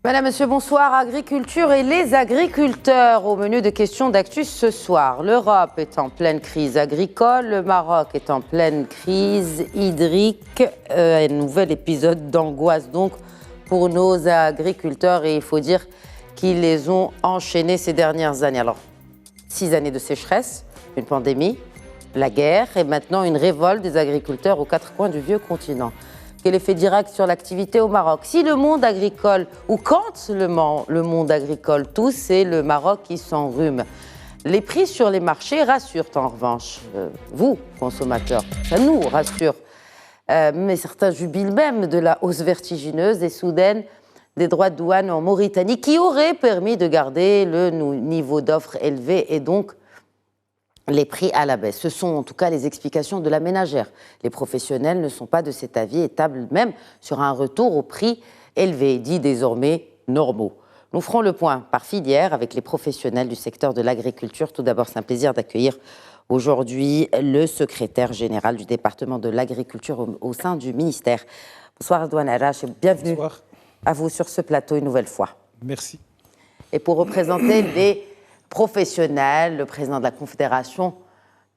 Madame, Monsieur, bonsoir. Agriculture et les agriculteurs au menu de questions d'actu ce soir. L'Europe est en pleine crise agricole, le Maroc est en pleine crise hydrique. Un nouvel épisode d'angoisse donc pour nos agriculteurs et il faut dire qu'ils les ont enchaînés ces dernières années. Alors, 6 années de sécheresse, une pandémie, la guerre et maintenant une révolte des agriculteurs aux 4 coins du vieux continent. Quel effet direct sur l'activité au Maroc? Si le monde agricole, ou quand le monde agricole tousse, c'est le Maroc qui s'enrhume. Les prix sur les marchés rassurent en revanche. Vous, consommateurs, ça nous rassure. Mais certains jubilent même de la hausse vertigineuse et soudaine des droits de douane en Mauritanie qui auraient permis de garder le niveau d'offre élevé et donc les prix à la baisse. Ce sont en tout cas les explications de la ménagère. Les professionnels ne sont pas de cet avis et tablent même sur un retour aux prix élevés, dits désormais normaux. Nous ferons le point par filière avec les professionnels du secteur de l'agriculture. Tout d'abord, c'est un plaisir d'accueillir aujourd'hui le secrétaire général du département de l'agriculture au sein du ministère. Bonsoir Redouane Arrache et bienvenue à vous sur ce plateau une nouvelle fois. Merci. Et pour représenter les professionnel, le président de la Confédération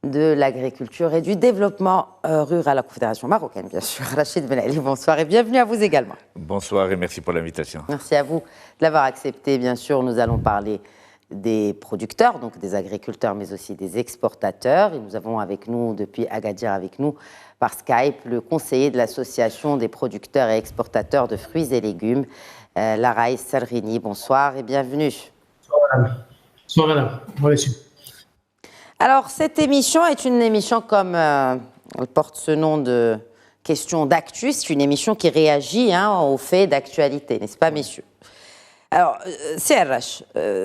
de l'agriculture et du développement rural, la Confédération marocaine, bien sûr. Rachid Ben Ali, bonsoir et bienvenue à vous également. Bonsoir et merci pour l'invitation. Merci à vous de l'avoir accepté. Bien sûr, nous allons parler des producteurs, donc des agriculteurs, mais aussi des exportateurs. Et nous avons avec nous, depuis Agadir avec nous, par Skype, le conseiller de l'Association des producteurs et exportateurs de fruits et légumes, Laraï Salrini. Bonsoir et bienvenue. Bonsoir. Bonsoir madame, reçu. Alors cette émission est une émission comme elle porte ce nom de question d'actu, c'est une émission qui réagit aux faits d'actualité, n'est-ce pas messieurs? Alors CRH,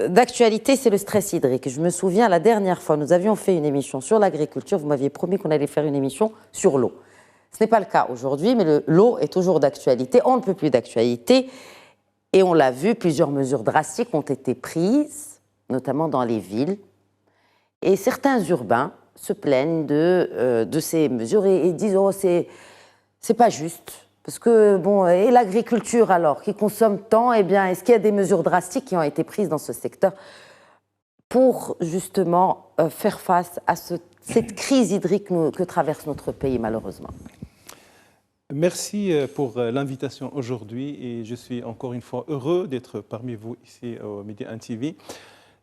d'actualité c'est le stress hydrique. Je me souviens la dernière fois nous avions fait une émission sur l'agriculture, vous m'aviez promis qu'on allait faire une émission sur l'eau. Ce n'est pas le cas aujourd'hui, mais l'eau est toujours d'actualité, on ne peut plus d'actualité et on l'a vu, plusieurs mesures drastiques ont été prises notamment dans les villes. Et certains urbains se plaignent de ces mesures et disent « Oh, c'est pas juste ». Parce que, bon, et l'agriculture alors, qui consomme tant, eh bien, est-ce qu'il y a des mesures drastiques qui ont été prises dans ce secteur pour, justement, faire face à cette crise hydrique que traverse notre pays, malheureusement? Merci pour l'invitation aujourd'hui et je suis encore une fois heureux d'être parmi vous ici au Midi 1 TV.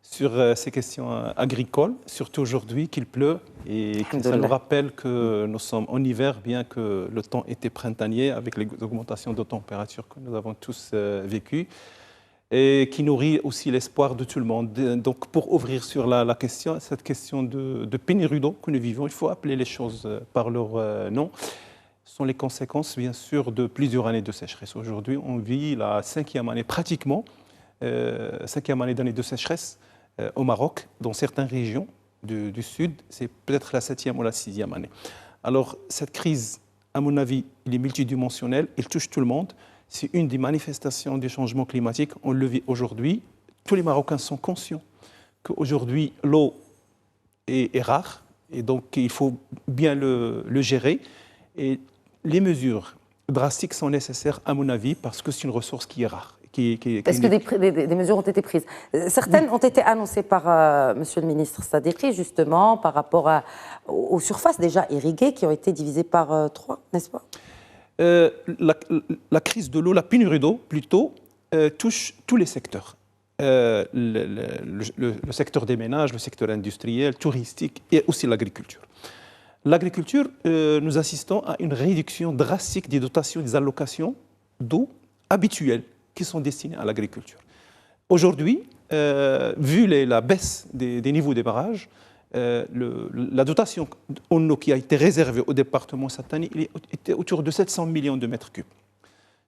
Sur ces questions agricoles, surtout aujourd'hui qu'il pleut et que ça nous rappelle que nous sommes en hiver, bien que le temps était printanier avec les augmentations de température que nous avons tous vécues et qui nourrit aussi l'espoir de tout le monde. Donc pour ouvrir sur la question, cette question de pénurie d'eau que nous vivons, il faut appeler les choses par leur nom. Ce sont les conséquences bien sûr de plusieurs années de sécheresse. Aujourd'hui, on vit la 5e année pratiquement, 5e année d'année de sécheresse au Maroc, dans certaines régions du sud, c'est peut-être la 7e ou la 6e année. Alors, cette crise, à mon avis, elle est multidimensionnelle, elle touche tout le monde. C'est une des manifestations du changement climatique. On le vit aujourd'hui. Tous les Marocains sont conscients qu'aujourd'hui, l'eau est rare et donc il faut bien le gérer. Et les mesures drastiques sont nécessaires, à mon avis, parce que c'est une ressource qui est rare. Est-ce que des mesures ont été prises? Certaines ont été annoncées par Monsieur le ministre Sadeghi, justement, par rapport aux surfaces déjà irriguées qui ont été divisées par 3, n'est-ce pas? La crise de l'eau, la pénurie d'eau, plutôt, touche tous les secteurs. Le secteur des ménages, le secteur industriel, touristique et aussi l'agriculture. L'agriculture, nous assistons à une réduction drastique des dotations, des allocations d'eau habituelles qui sont destinés à l'agriculture. Aujourd'hui, vu la baisse des niveaux des barrages, la dotation en eau qui a été réservée au département cette année était autour de 700 millions de mètres cubes.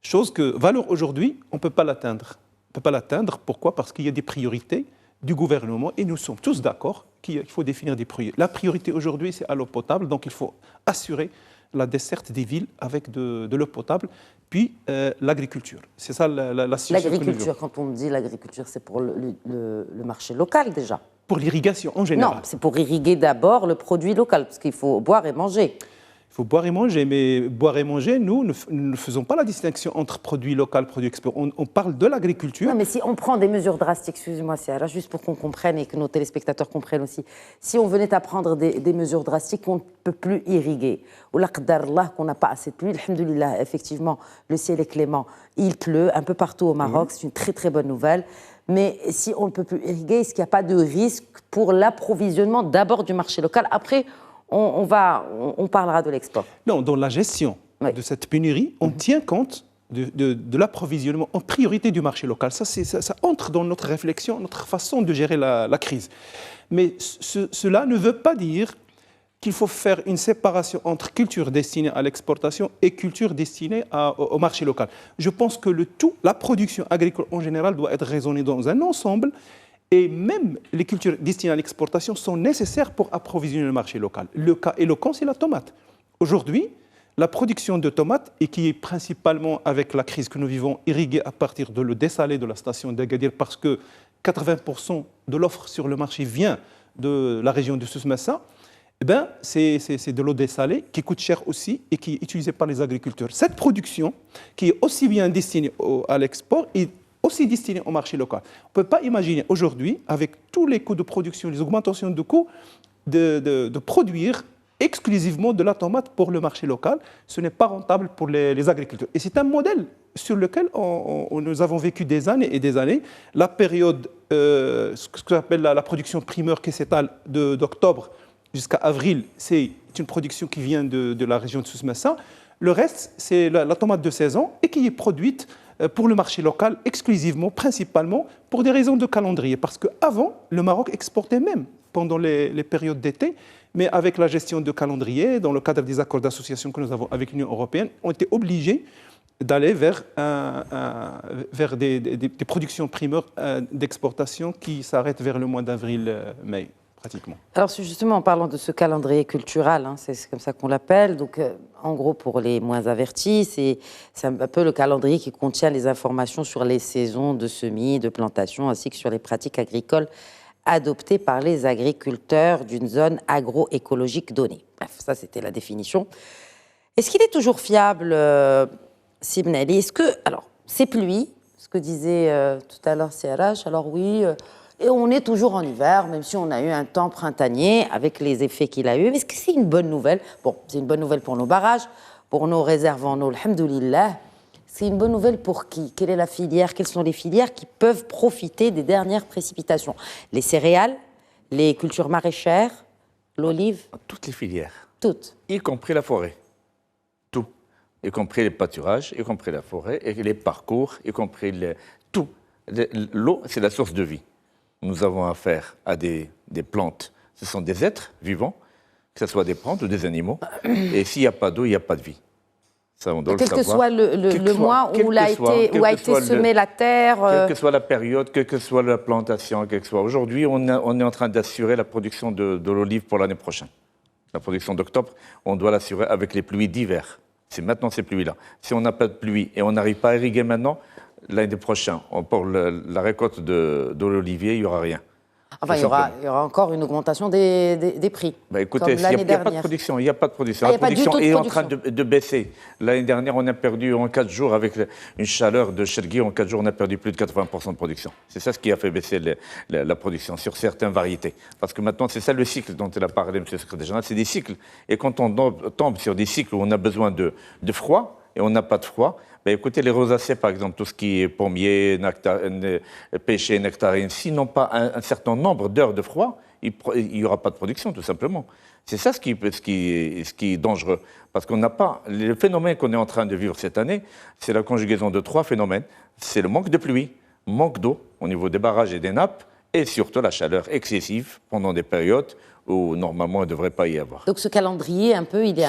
Chose que, valeur aujourd'hui, on ne peut pas l'atteindre. On ne peut pas l'atteindre, pourquoi? Parce qu'il y a des priorités du gouvernement et nous sommes tous d'accord qu'il faut définir des priorités. La priorité aujourd'hui, c'est à l'eau potable, donc il faut assurer la desserte des villes avec de l'eau potable, puis l'agriculture. C'est ça la situation. L'agriculture, quand on dit l'agriculture, c'est pour le marché local déjà? Pour l'irrigation en général. Non, c'est pour irriguer d'abord le produit local, parce qu'il faut boire et manger. Il faut boire et manger, mais boire et manger, nous ne faisons pas la distinction entre produits locaux, produits export. On parle de l'agriculture. Non, mais si on prend des mesures drastiques, excusez-moi, c'est là juste pour qu'on comprenne et que nos téléspectateurs comprennent aussi. Si on venait à prendre des mesures drastiques, on ne peut plus irriguer. Ou l'aqdarallah, qu'on n'a pas assez de pluie, alhamdoulilah, effectivement, le ciel est clément. Il pleut un peu partout au Maroc, c'est une très très bonne nouvelle. Mais si on ne peut plus irriguer, est-ce qu'il n'y a pas de risque pour l'approvisionnement d'abord du marché local? Après, on parlera de l'export. Non, dans la gestion de cette pénurie, on tient compte de l'approvisionnement en priorité du marché local. Ça entre dans notre réflexion, notre façon de gérer la crise. Mais cela ne veut pas dire qu'il faut faire une séparation entre culture destinée à l'exportation et culture destinée au marché local. Je pense que la production agricole en général doit être raisonnée dans un ensemble. Et même les cultures destinées à l'exportation sont nécessaires pour approvisionner le marché local. Le cas éloquent, c'est la tomate. Aujourd'hui, la production de tomates, et qui est principalement, avec la crise que nous vivons, irriguée à partir de l'eau dessalée de la station d'Agadir, parce que 80% de l'offre sur le marché vient de la région de Souss-Massa, c'est de l'eau dessalée qui coûte cher aussi et qui est utilisée par les agriculteurs. Cette production, qui est aussi bien destinée à l'export, est aussi destiné au marché local. On ne peut pas imaginer aujourd'hui, avec tous les coûts de production, les augmentations de coûts, de produire exclusivement de la tomate pour le marché local. Ce n'est pas rentable pour les agriculteurs. Et c'est un modèle sur lequel nous avons vécu des années et des années. La période, ce qu'on appelle la production primeur qui s'étale d'octobre jusqu'à avril, c'est une production qui vient de la région de Souss-Massa. Le reste, c'est la tomate de saison et qui est produite pour le marché local exclusivement, principalement, pour des raisons de calendrier. Parce qu'avant, le Maroc exportait même pendant les périodes d'été, mais avec la gestion de calendrier, dans le cadre des accords d'association que nous avons avec l'Union européenne, on était obligés d'aller vers des productions primeurs d'exportation qui s'arrêtent vers le mois d'avril-mai. Pratiquement. Alors justement, en parlant de ce calendrier culturel, c'est comme ça qu'on l'appelle, donc en gros pour les moins avertis, c'est un peu le calendrier qui contient les informations sur les saisons de semis, de plantation, ainsi que sur les pratiques agricoles adoptées par les agriculteurs d'une zone agroécologique donnée. Bref, ça c'était la définition. Est-ce qu'il est toujours fiable, Sibnali? Est-ce que, alors, ces pluies, ce que disait tout à l'heure CRH, alors oui... Et on est toujours en hiver, même si on a eu un temps printanier avec les effets qu'il a eu. Est-ce que c'est une bonne nouvelle? Bon, c'est une bonne nouvelle pour nos barrages, pour nos réserves en eau, alhamdoulilah. C'est une bonne nouvelle pour qui? Quelle est la filière? Quelles sont les filières qui peuvent profiter des dernières précipitations? Les céréales, les cultures maraîchères, l'olive? Toutes les filières. Toutes. Y compris la forêt. Tout. Y compris les pâturages, y compris la forêt, et les parcours, y compris tout. L'eau, c'est la source de vie. Nous avons affaire à des plantes. Ce sont des êtres vivants, que ce soit des plantes ou des animaux. Et s'il n'y a pas d'eau, il n'y a pas de vie. Ça, on doit quel le savoir. Que soit le mois où a été semée la terre. Quelle que soit la période, quelle que soit la plantation, quelle que soit. Aujourd'hui, on est en train d'assurer la production de l'olive pour l'année prochaine. La production d'octobre, on doit l'assurer avec les pluies d'hiver. C'est maintenant ces pluies-là. Si on n'a pas de pluie et on n'arrive pas à irriguer maintenant, l'année prochaine, pour la récolte de l'olivier, il n'y aura rien. Enfin, il y aura encore une augmentation des prix. Bah écoutez, il n'y a pas de production. Il n'y a pas de production. La production est en train de baisser. L'année dernière, on a perdu en 4 jours, avec une chaleur de Chergui, en 4 jours, on a perdu plus de 80% de production. C'est ça ce qui a fait baisser la production sur certaines variétés. Parce que maintenant, c'est ça le cycle dont il a parlé, M. le secrétaire général, c'est des cycles. Et quand on tombe sur des cycles où on a besoin de froid, et on n'a pas de froid, ben écoutez, les rosacées, par exemple, tout ce qui est pommier, pêcher, nectarine, s'ils n'ont pas un certain nombre d'heures de froid, il n'y aura pas de production, tout simplement. C'est ça ce qui est dangereux. Parce qu'on n'a pas... Le phénomène qu'on est en train de vivre cette année, c'est la conjugaison de 3 phénomènes. C'est le manque de pluie, manque d'eau au niveau des barrages et des nappes, et surtout la chaleur excessive pendant des périodes où normalement il ne devrait pas y avoir. Donc ce calendrier,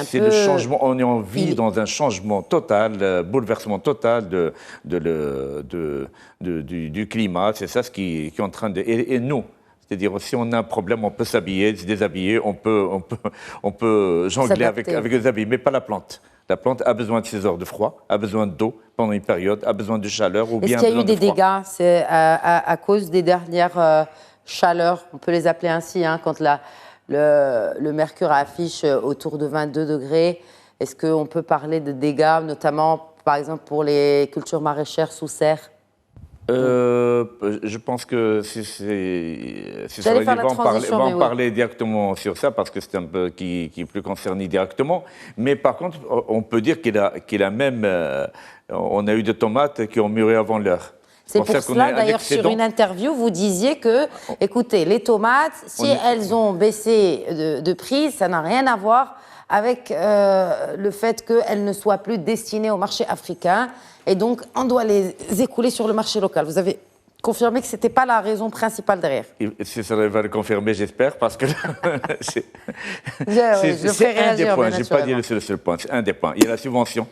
c'est le changement, on est en vie dans un changement total, bouleversement total du climat, c'est ça ce qui est en train de... Et nous, c'est-à-dire si on a un problème, on peut s'habiller, se déshabiller, on peut jongler avec les habits, mais pas la plante. La plante a besoin de ses heures de froid, a besoin d'eau pendant une période, a besoin de chaleur ou bien... Est-ce qu'il y a eu des dégâts? C'est à cause des dernières chaleurs, on peut les appeler ainsi, quand le mercure affiche autour de 22 degrés. Est-ce qu'on peut parler de dégâts, notamment, par exemple, pour les cultures maraîchères sous serre? Je pense que va en parler directement sur ça, parce que c'est un peu qui est plus concerné directement. Mais par contre, on peut dire qu'il a même... on a eu des tomates qui ont mûri avant l'heure. C'est pour cela, d'ailleurs, sur une interview, vous disiez que, écoutez, les tomates, si elles ont baissé de prix, ça n'a rien à voir avec le fait qu'elles ne soient plus destinées au marché africain. Et donc, on doit les écouler sur le marché local. Vous avez confirmé que ce n'était pas la raison principale derrière. Si ça va le confirmer, j'espère, parce que c'est un des points. Je n'ai pas dit le seul point, c'est un des points. Il y a la subvention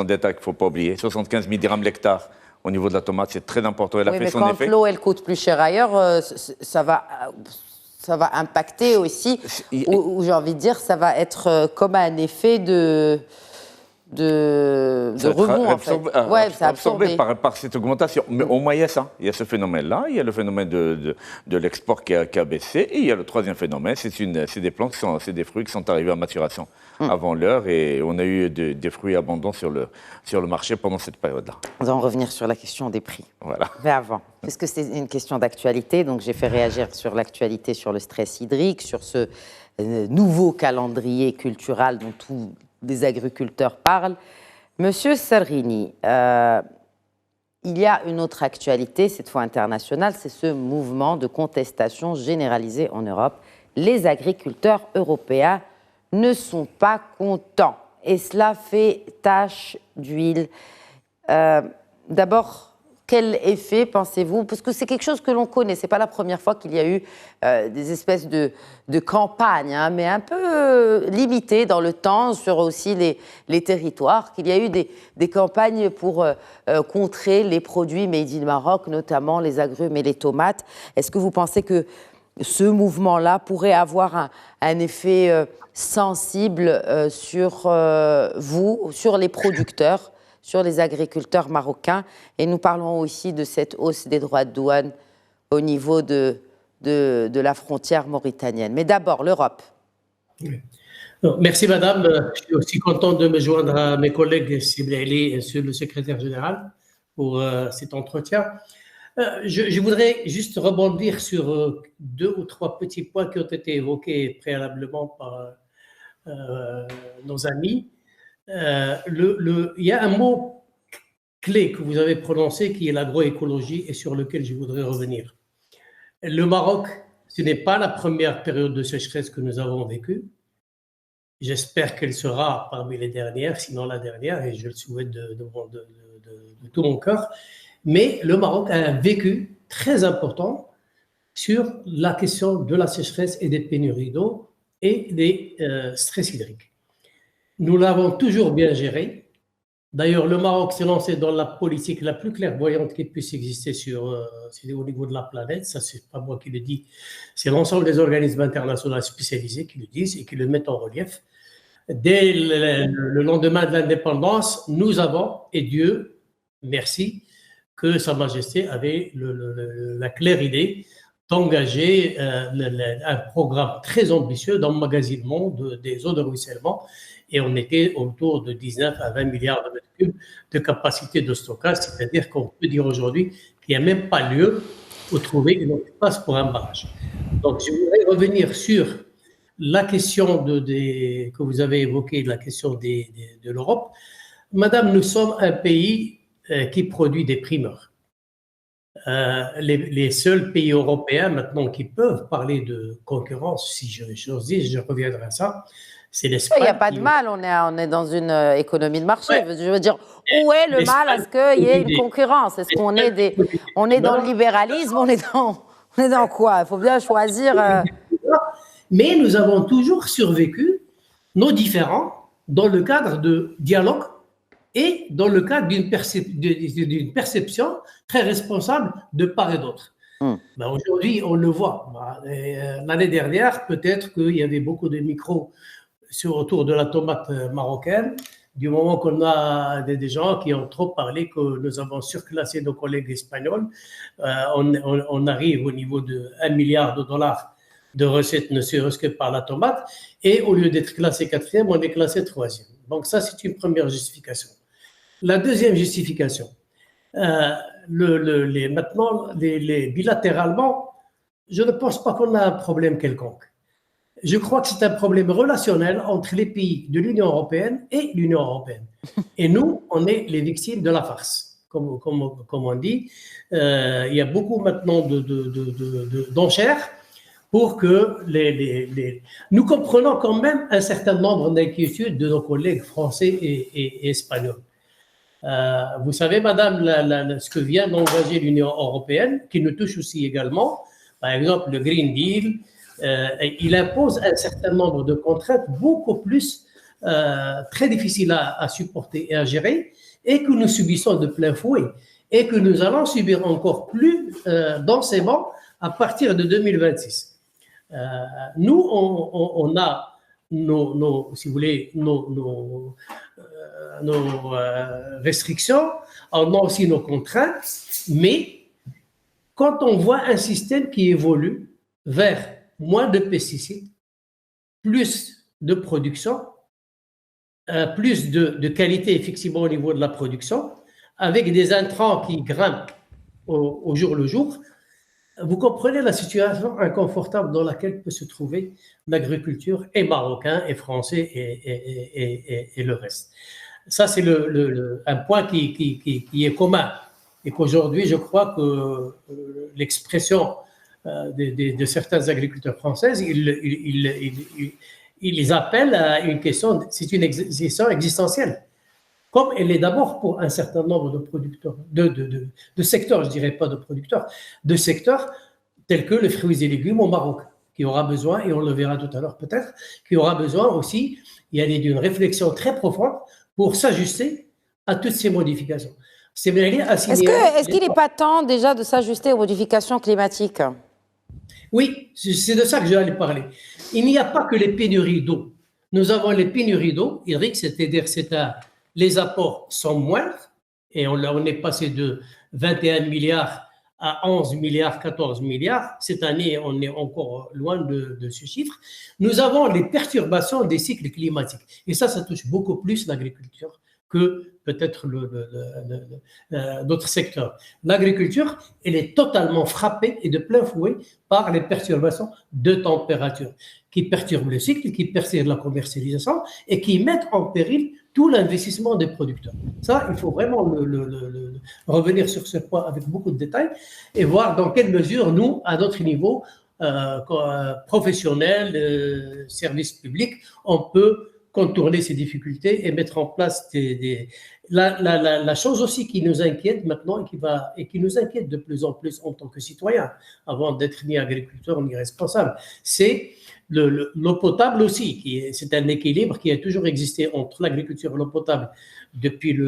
d'État qu'il ne faut pas oublier, 75 000 dirhams l'hectare. Au niveau de la tomate, c'est très important. Elle a fait son effet. Quand l'eau, elle coûte plus cher ailleurs, ça va impacter aussi, ou j'ai envie de dire, ça va être comme un effet de rebond, en fait. C'est absorbé par cette augmentation. Mais au moins, il y a ce phénomène-là. Il y a le phénomène de l'export qui a baissé. Et il y a le troisième phénomène, c'est des plantes, c'est des fruits qui sont arrivés à maturation avant l'heure. Et on a eu des fruits abondants sur le marché pendant cette période-là. On va en revenir sur la question des prix. Voilà. Mais avant, puisque c'est une question d'actualité, donc j'ai fait réagir sur l'actualité, sur le stress hydrique, sur ce nouveau calendrier culturel dont tous les agriculteurs parlent. Monsieur Serrini, il y a une autre actualité, cette fois internationale, c'est ce mouvement de contestation généralisé en Europe. Les agriculteurs européens ne sont pas contents et cela fait tache d'huile. D'abord, quel effet pensez-vous? Parce que c'est quelque chose que l'on connaît, ce n'est pas la première fois qu'il y a eu des espèces de campagnes, hein, mais un peu limitées dans le temps sur aussi les territoires, qu'il y a eu des campagnes pour contrer les produits made in Maroc, notamment les agrumes et les tomates. Est-ce que vous pensez que ce mouvement-là pourrait avoir un effet sensible sur vous, sur les producteurs, sur les agriculteurs marocains? Et nous parlons aussi de cette hausse des droits de douane au niveau de la frontière mauritanienne. Mais d'abord, l'Europe. Oui. Merci, madame. Je suis aussi content de me joindre à mes collègues Sibli Ali et le secrétaire général pour cet entretien. Je voudrais juste rebondir sur 2 ou 3 petits points qui ont été évoqués préalablement par nos amis. Il y a un mot clé que vous avez prononcé qui est l'agroécologie et sur lequel je voudrais revenir. Le Maroc, ce n'est pas la première période de sécheresse que nous avons vécue. J'espère qu'elle sera parmi les dernières, sinon la dernière, et je le souhaite de tout mon cœur. Mais le Maroc a un vécu très important sur la question de la sécheresse et des pénuries d'eau et des stress hydriques. Nous l'avons toujours bien géré. D'ailleurs, le Maroc s'est lancé dans la politique la plus clairvoyante qui puisse exister au niveau de la planète. Ça, c'est pas moi qui le dis. C'est l'ensemble des organismes internationaux spécialisés qui le disent et qui le mettent en relief. Dès le lendemain de l'indépendance, nous avons, et Dieu merci, que Sa Majesté avait la claire idée d'engager un programme très ambitieux d'emmagasinement des eaux de ruissellement. Et on était autour de 19 à 20 milliards de mètres cubes de capacité de stockage, c'est-à-dire qu'on peut dire aujourd'hui qu'il n'y a même pas lieu de trouver une place pour un barrage. Donc, je voudrais revenir sur la question que vous avez évoquée, la question de l'Europe. Madame, nous sommes un pays qui produit des primeurs. Les seuls pays européens maintenant qui peuvent parler de concurrence, si j'ose dire, je reviendrai à ça, c'est l'Espagne. Il n'y a pas de mal, on est dans une économie de marché. Ouais. Je veux dire, où est le mal à ce qu'il y ait une concurrence? Est-ce qu'on est on est dans le libéralisme? On est dans quoi? Il faut bien choisir. Mais nous avons toujours survécu nos différends dans le cadre de dialogue et dans le cadre d'une perception très responsable de part et d'autre. Ben aujourd'hui, on le voit. L'année dernière, peut-être qu'il y avait beaucoup de micros autour de la tomate marocaine, du moment qu'on a des gens qui ont trop parlé que nous avons surclassé nos collègues espagnols. On arrive au niveau de $1 milliard de recettes, ne serait-ce que par la tomate, et au lieu d'être classé quatrième, on est classé troisième. Donc ça, c'est une première justification. La deuxième justification, maintenant, bilatéralement, je ne pense pas qu'on a un problème quelconque. Je crois que c'est un problème relationnel entre les pays de l'Union européenne et l'Union européenne. Et nous, on est les victimes de la farce, comme on dit. Il y a beaucoup maintenant d'enchères pour que nous comprenons quand même un certain nombre d'inquiétudes de nos collègues français et espagnols. Vous savez, madame, ce que vient d'engager l'Union européenne, qui nous touche aussi également, par exemple le Green Deal, il impose un certain nombre de contraintes beaucoup plus très difficiles à supporter et à gérer, et que nous subissons de plein fouet, et que nous allons subir encore plus densément à partir de 2026. Nous, on a si vous voulez, nos restrictions, on a aussi nos contraintes, mais quand on voit un système qui évolue vers moins de pesticides, plus de production, plus de qualité effectivement au niveau de la production, avec des intrants qui grimpent au jour le jour, vous comprenez la situation inconfortable dans laquelle peut se trouver l'agriculture, et marocain, et français, et le reste. Ça, c'est un point qui est commun. Et qu'aujourd'hui, je crois que l'expression de certains agriculteurs français, ils les appellent à une question, c'est une question existentielle. Comme elle est d'abord pour un certain nombre de producteurs, de secteurs, je ne dirais pas de producteurs, de secteurs tels que les fruits et légumes au Maroc, qui aura besoin, et on le verra tout à l'heure peut-être, qui aura besoin aussi, il y a d'une réflexion très profonde pour s'ajuster à toutes ces modifications. Est-ce qu'il n'est pas temps déjà de s'ajuster aux modifications climatiques? Oui, c'est de ça que j'allais parler. Il n'y a pas que les pénuries d'eau. Nous avons les pénuries d'eau, Eric, c'est-à-dire les apports sont moindres, et on est passé de 21 milliards à 11 milliards, 14 milliards. Cette année, on est encore loin de ce chiffre. Nous avons les perturbations des cycles climatiques. Et ça touche beaucoup plus l'agriculture que peut-être d'autres secteurs. L'agriculture, elle est totalement frappée et de plein fouet par les perturbations de température qui perturbent le cycle, qui perturbent la commercialisation et qui mettent en péril tout l'investissement des producteurs. Ça, il faut vraiment revenir sur ce point avec beaucoup de détails et voir dans quelle mesure nous, à notre niveau professionnel, service public, on peut contourner ces difficultés et mettre en place la chose aussi qui nous inquiète maintenant et qui nous inquiète de plus en plus en tant que citoyens, avant d'être ni agriculteur ni responsable, c'est l'eau potable aussi. C'est un équilibre qui a toujours existé entre l'agriculture et l'eau potable depuis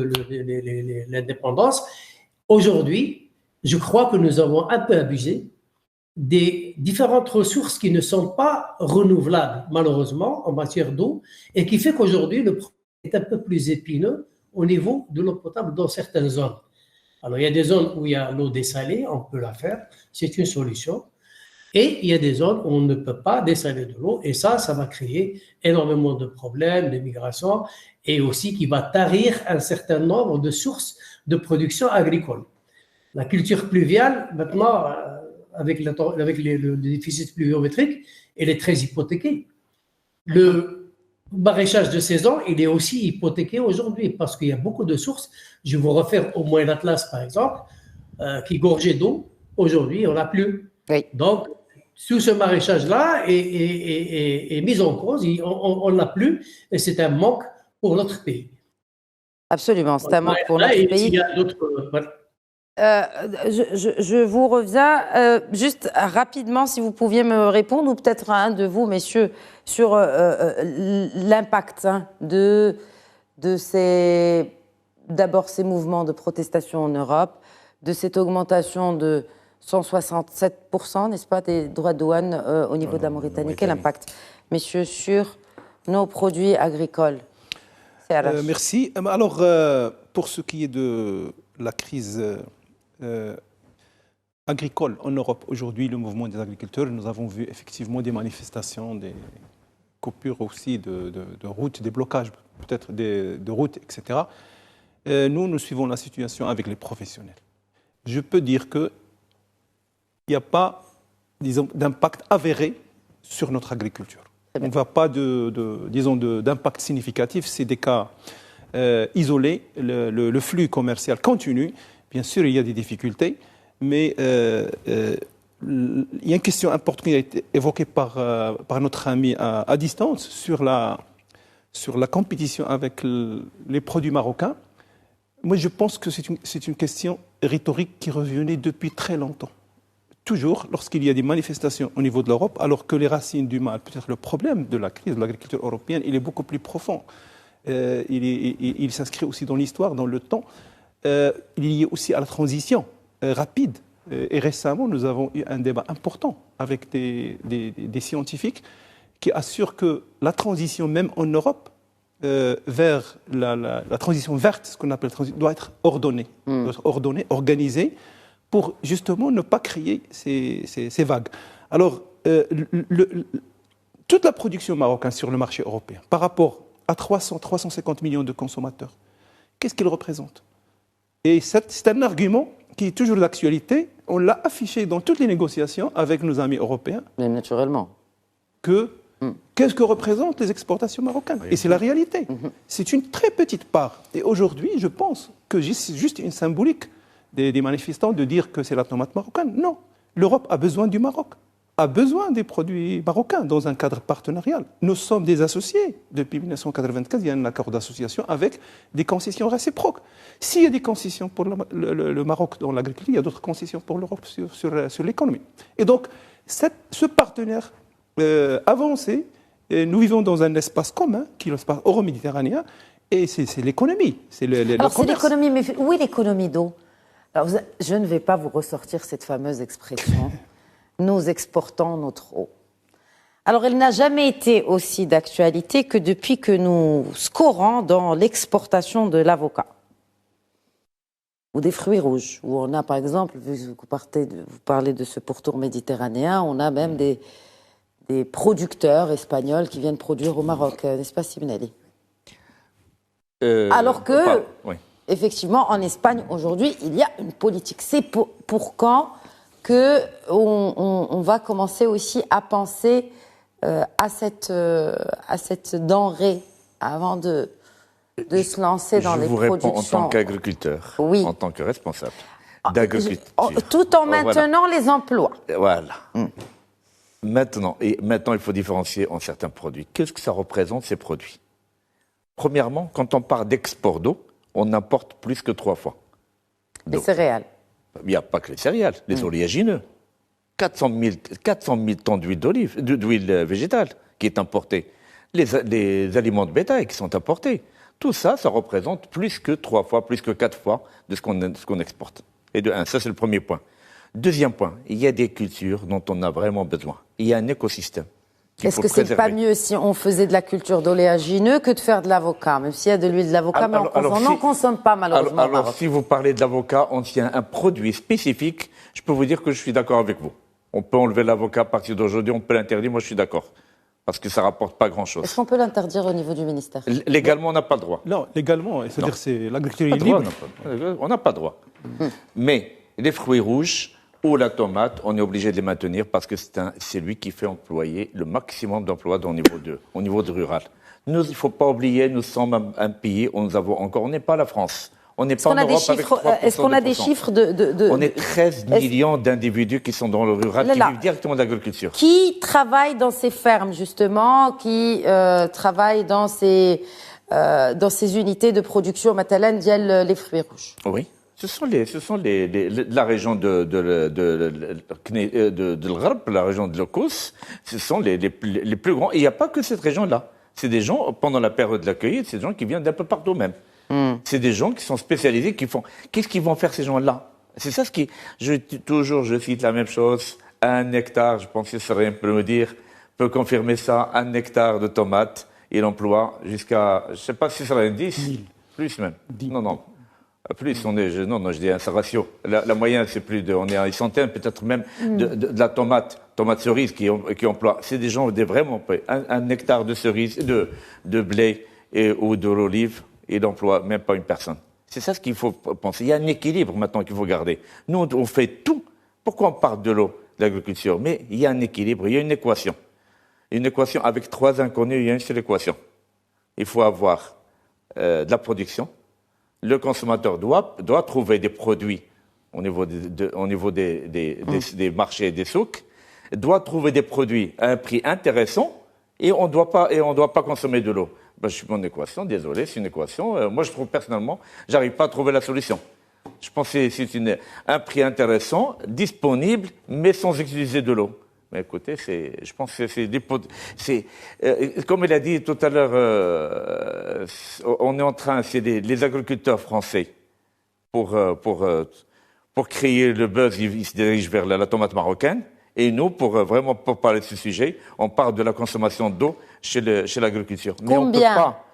l'indépendance. Aujourd'hui, je crois que nous avons un peu abusé des différentes ressources qui ne sont pas renouvelables, malheureusement, en matière d'eau, et qui fait qu'aujourd'hui, le problème est un peu plus épineux au niveau de l'eau potable dans certaines zones. Alors, il y a des zones où il y a l'eau dessalée, on peut la faire, c'est une solution. Et il y a des zones où on ne peut pas dessaler de l'eau, et ça va créer énormément de problèmes, de migration, et aussi qui va tarir un certain nombre de sources de production agricole. La culture pluviale, maintenant, avec le déficit pluviométrique, elle est très hypothéquée. Le maraîchage de saison, il est aussi hypothéqué aujourd'hui parce qu'il y a beaucoup de sources. Je vous réfère au Moyen Atlas, par exemple, qui gorgeait d'eau. Aujourd'hui, on n'a plus. Oui. Donc, tout ce maraîchage-là est mis en cause. On n'a plus et c'est un manque pour notre pays. Absolument, c'est un manque pour notre pays. Il y a d'autres... Je vous reviens juste rapidement, si vous pouviez me répondre, ou peut-être à un de vous, messieurs, sur l'impact d'abord ces mouvements de protestation en Europe, de cette augmentation de 167%, n'est-ce pas, des droits de douane au niveau de la Mauritanie. Quel impact, messieurs, sur nos produits agricoles? Merci. Alors, pour ce qui est de la crise agricole en Europe. Aujourd'hui, le mouvement des agriculteurs, nous avons vu effectivement des manifestations, des coupures aussi de routes, des blocages peut-être de routes, etc. Nous suivons la situation avec les professionnels. Je peux dire qu'il n'y a pas, disons, d'impact avéré sur notre agriculture. On ne voit pas d'impact significatif. C'est des cas isolés. Le flux commercial continue. Bien sûr, il y a des difficultés, mais il y a une question importante qui a été évoquée par notre ami à distance sur la compétition avec les produits marocains. Moi, je pense que c'est une question rhétorique qui revenait depuis très longtemps. Toujours, lorsqu'il y a des manifestations au niveau de l'Europe, alors que les racines du mal, peut-être le problème de la crise de l'agriculture européenne, il est beaucoup plus profond. Il s'inscrit aussi dans l'histoire, dans le temps. Il est lié aussi à la transition rapide. Et récemment, nous avons eu un débat important avec des scientifiques qui assurent que la transition, même en Europe, vers la transition verte, ce qu'on appelle doit être ordonnée, organisée, pour justement ne pas créer ces vagues. Alors, toute la production marocaine sur le marché européen, par rapport à 350 millions de consommateurs, qu'est-ce qu'il représente? Et c'est un argument qui est toujours d'actualité. On l'a affiché dans toutes les négociations avec nos amis européens. Mais naturellement. Qu'est-ce que représentent les exportations marocaines? Et c'est la réalité. C'est une très petite part. Et aujourd'hui, je pense que c'est juste une symbolique des manifestants de dire que c'est la tomate marocaine. Non. L'Europe a besoin du Maroc, a besoin des produits marocains dans un cadre partenarial. Nous sommes des associés. Depuis 1995, il y a un accord d'association avec des concessions réciproques. S'il y a des concessions pour le Maroc dans l'agriculture, il y a d'autres concessions pour l'Europe sur l'économie. Et donc, ce partenaire avancé, nous vivons dans un espace commun, qui est l'espace euro-méditerranéen, et c'est l'économie. Alors, c'est l'économie, mais où est l'économie d'eau? Alors, je ne vais pas vous ressortir cette fameuse expression. Nous exportons notre eau. Alors, elle n'a jamais été aussi d'actualité que depuis que nous scorons dans l'exportation de l'avocat ou des fruits rouges, où on a, par exemple, vous parlez de ce pourtour méditerranéen, on a même des producteurs espagnols qui viennent produire au Maroc, n'est-ce pas, Sibnali? Alors que, effectivement, en Espagne, aujourd'hui, il y a une politique. C'est pour quand qu'on va commencer aussi à penser à cette denrée avant de se lancer dans les productions. Je vous réponds en tant qu'agriculteur, en tant que responsable d'agriculture. Tout en maintenant les emplois. Voilà. Maintenant, il faut différencier en certains produits. Qu'est-ce que ça représente, ces produits? Premièrement, quand on parle d'export d'eau, on importe plus que 3 fois. Les céréales. Il n'y a pas que les céréales, les oléagineux. 400 000 tonnes d'huile végétale qui est importée. Les aliments de bétail qui sont importés. Tout ça, ça représente plus que 3 fois, plus que 4 fois de ce qu'on exporte. Et ça c'est le premier point. Deuxième point, il y a des cultures dont on a vraiment besoin. Il y a un écosystème. Est-ce que c'est pas mieux si on faisait de la culture d'oléagineux que de faire de l'avocat? Même s'il y a de l'huile d'avocat, mais on n'en consomme pas malheureusement. Alors si vous parlez de l'avocat, on tient un produit spécifique, je peux vous dire que je suis d'accord avec vous. On peut enlever l'avocat à partir d'aujourd'hui, on peut l'interdire, moi je suis d'accord. Parce que ça ne rapporte pas grand-chose. Est-ce qu'on peut l'interdire au niveau du ministère? Légalement, on n'a pas le droit. Non, légalement, c'est-à-dire c'est l'agriculture est libre. On n'a pas le droit. Mais les fruits rouges ou la tomate, on est obligé de les maintenir parce que c'est lui qui fait employer le maximum d'emplois au niveau de rural. Nous, il ne faut pas oublier, nous sommes un pays où on n'est pas la France. On n'est pas en Europe avec 3%. Est-ce qu'on a des chiffres On est 13 millions d'individus qui sont dans le rural, qui vivent directement de l'agriculture. Qui travaillent dans ces fermes, justement, qui travaillent dans ces unités de production, matalan, dial les fruits rouges? Oui. Ce sont la région de l'Gharb, la région de l'Okous, ce sont les plus grands. Et il n'y a pas que cette région-là. C'est des gens, pendant la période de la cueillette, c'est des gens qui viennent d'un peu partout même. C'est des gens qui sont spécialisés, qui font... Qu'est-ce qu'ils vont faire, ces gens-là? C'est ça ce qui... Je cite la même chose. 1 hectare, je pense que Serien peut me dire, peut confirmer ça, 1 hectare de tomates, il emploie jusqu'à... Je ne sais pas si ça va être 10, plus même. 10. Non. Plus, non, je dis un ratio. La moyenne, c'est on est à une centaine, peut-être même de la tomate cerise qui emploie. C'est des gens vraiment un hectare de cerise, de blé ou de l'olive, il n'emploie même pas une personne. C'est ça ce qu'il faut penser. Il y a un équilibre maintenant qu'il faut garder. Nous, on fait tout. Pourquoi on parle de l'eau, de l'agriculture? Mais il y a un équilibre, il y a une équation. Une équation avec 3 inconnus, il y a une seule équation. Il faut avoir de la production. Le consommateur doit trouver des produits au niveau des marchés et des souks, doit trouver des produits à un prix intéressant et on doit pas consommer de l'eau. Je suis mon équation, désolé, c'est une équation. Moi, je trouve personnellement, j'arrive pas à trouver la solution. Je pense que c'est un prix intéressant, disponible, mais sans utiliser de l'eau. Mais écoutez, je pense que c'est comme il a dit tout à l'heure, on est en train, c'est les agriculteurs français, pour créer le buzz, ils se dirigent vers la tomate marocaine. Et nous, pour parler de ce sujet, on parle de la consommation d'eau chez l'agriculture. Mais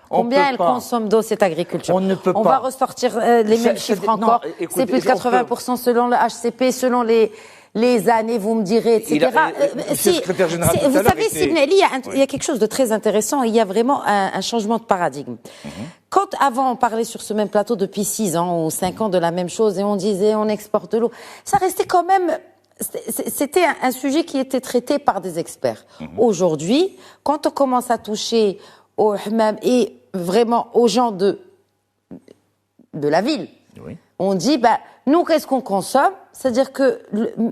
Combien elle consomme d'eau, cette agriculture? On ne peut pas. On va ressortir les mêmes chiffres encore. C'est plus de 80% selon le HCP, selon les années, vous me direz, etc. Vous savez, Sibni Ali, il y a quelque chose de très intéressant. Il y a vraiment un changement de paradigme. Quand avant on parlait sur ce même plateau depuis 6 ans ou 5 ans de la même chose et on disait on exporte de l'eau, ça restait quand même... C'était un sujet qui était traité par des experts. Aujourd'hui, quand on commence à toucher aux hammam et vraiment aux gens de la ville, on dit, nous, qu'est-ce qu'on consomme? C'est-à-dire que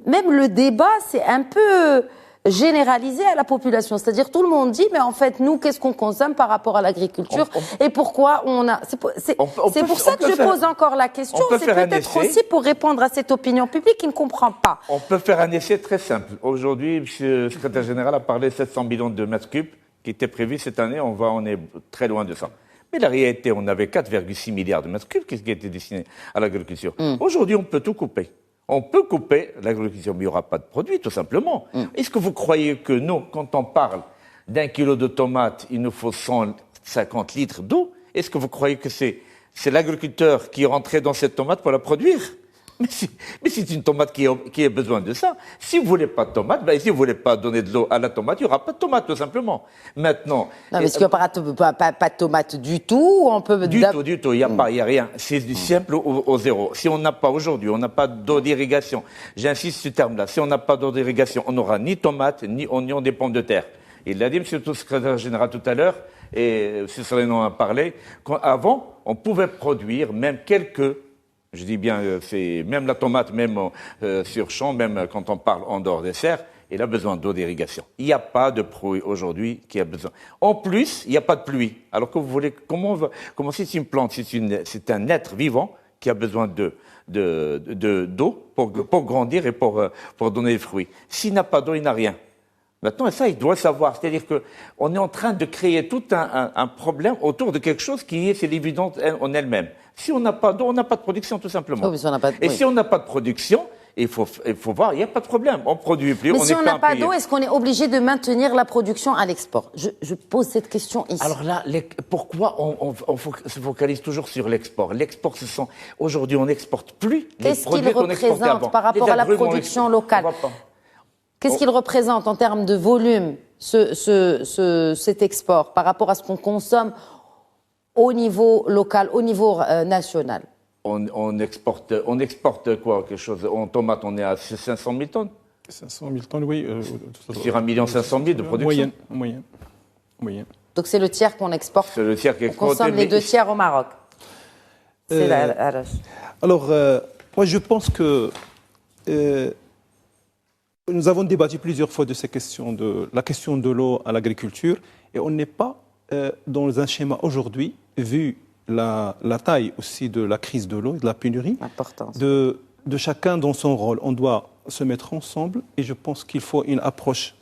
même le débat, c'est un peu généralisé à la population. C'est-à-dire tout le monde dit, mais en fait, nous, qu'est-ce qu'on consomme par rapport à l'agriculture et pourquoi on a... C'est pour ça que je pose encore la question. C'est peut-être aussi pour répondre à cette opinion publique qui ne comprend pas. On peut faire un essai très simple. Aujourd'hui, M. le secrétaire général a parlé de 700 millions de mètres cubes qui étaient prévus cette année. On est très loin de ça. Mais la réalité, on avait 4,6 milliards de mètres cubes qui étaient destinés à l'agriculture. Aujourd'hui, on peut tout couper. On peut couper l'agriculture, mais il n'y aura pas de produit, tout simplement. Est-ce que vous croyez que nous, quand on parle d'1 kilo de tomates, il nous faut 150 litres d'eau? Est-ce que vous croyez que c'est l'agriculteur qui est rentré dans cette tomate pour la produire? Mais c'est une tomate qui a besoin de ça. Si vous voulez pas de tomate, si vous voulez pas donner de l'eau à la tomate, il y aura pas de tomate, tout simplement. Maintenant. Non, mais est-ce qu'il n'y aura pas de tomate du tout? On peut... Du tout. Il y a rien. C'est du simple au zéro. Si on n'a pas aujourd'hui, on n'a pas d'eau d'irrigation. J'insiste sur ce terme-là. Si on n'a pas d'eau d'irrigation, on n'aura ni tomate, ni oignons, des pommes de terre. Il l'a dit, M. le secrétaire général tout à l'heure, et M. Solenon en a parlé, qu'avant, on pouvait produire même je dis bien, c'est même la tomate, même sur champ, même quand on parle en dehors des serres, il a besoin d'eau d'irrigation. Il n'y a pas de pluie aujourd'hui qui a besoin. En plus, il n'y a pas de pluie. Alors que vous voulez, comment c'est une plante, c'est un être vivant qui a besoin d'eau pour grandir et pour donner des fruits. S'il n'a pas d'eau, il n'a rien. Maintenant, ça, il doit savoir. C'est-à-dire qu'on est en train de créer tout un problème autour de quelque chose c'est l'évident en elle-même. Si on n'a pas d'eau, on n'a pas de production, tout simplement. Si on n'a pas de production, il faut voir, il n'y a pas de problème. On produit plus, mais si on n'a pas d'eau, est-ce qu'on est obligé de maintenir la production à l'export? Je pose cette question ici. Alors là, pourquoi on se focalise toujours sur l'export? L'export, aujourd'hui, on n'exporte plus les produits qu'on exportait avant. Qu'est-ce qu'il représente par rapport à la production locale? Qu'est-ce qu'il représente en termes de volume, cet export, par rapport à ce qu'on consomme au niveau local, au niveau national? On exporte quoi? Quelque chose. En tomate, on est à 500 000 tonnes. 500 000 tonnes, oui. Sur 1 500 000 de production. Moyenne. Donc c'est le tiers qu'on exporte. C'est le tiers qui exporte. On consomme les 2 tiers au Maroc. C'est alors, moi je pense que nous avons débattu plusieurs fois de la question de l'eau à l'agriculture et on n'est pas dans un schéma aujourd'hui, vu la taille aussi de la crise de l'eau, de la pénurie, de chacun dans son rôle. On doit se mettre ensemble et je pense qu'il faut une approche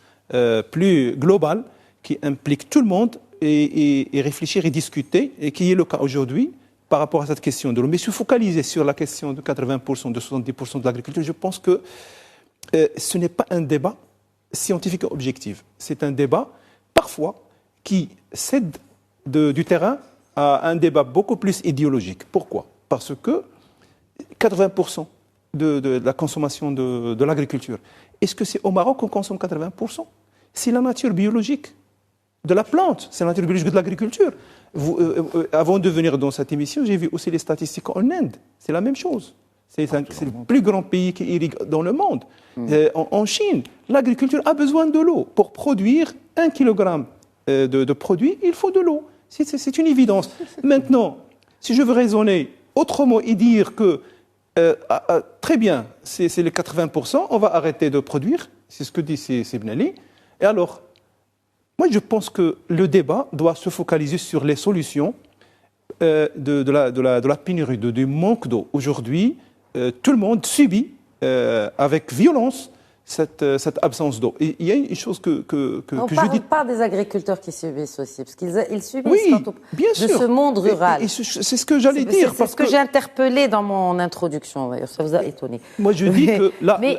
plus globale qui implique tout le monde et réfléchir et discuter, et qui est le cas aujourd'hui par rapport à cette question de l'eau. Mais se focaliser sur la question de 80%, de 70% de l'agriculture, je pense que ce n'est pas un débat scientifique et objectif. C'est un débat, parfois, qui cède du terrain à un débat beaucoup plus idéologique. Pourquoi? Parce que 80% de la consommation de l'agriculture. Est-ce que c'est au Maroc qu'on consomme 80%? C'est la nature biologique de la plante, c'est la nature biologique de l'agriculture. Avant de venir dans cette émission, j'ai vu aussi les statistiques en Inde. C'est la même chose. C'est le plus grand pays qui irrigue dans le monde. En Chine, l'agriculture a besoin de l'eau. Pour produire 1 kg de produit, il faut de l'eau. C'est une évidence. Maintenant, si je veux raisonner autrement et dire que très bien, c'est les 80%, on va arrêter de produire, c'est ce que dit Ben Ali. Et alors, moi je pense que le débat doit se focaliser sur les solutions de la pénurie, du manque d'eau. Aujourd'hui, tout le monde subit avec violence cette absence d'eau. Et il y a une chose que on je dis... On parle des agriculteurs qui subissent aussi, parce qu'ils subissent oui, bien de sûr. Ce monde rural. Et c'est ce que j'allais dire. C'est ce que j'ai interpellé dans mon introduction, d'ailleurs, ça vous a étonné. Moi, je dis que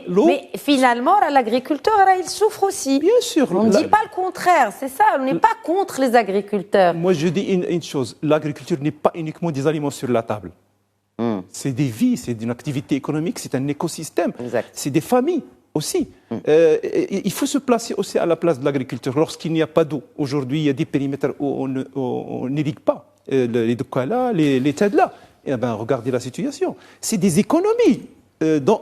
l'eau... Mais finalement, l'agriculteur, il souffre aussi. Bien sûr. On ne dit pas le contraire, c'est ça, on n'est pas contre les agriculteurs. Moi, je dis une chose, l'agriculture n'est pas uniquement des aliments sur la table. C'est des vies, c'est une activité économique, c'est un écosystème, c'est des familles aussi. Il faut se placer aussi à la place de l'agriculture. Lorsqu'il n'y a pas d'eau, aujourd'hui, il y a des périmètres où on n'irrigue pas. Les Doukala, les Tadla. Eh bien, regardez la situation. C'est des économies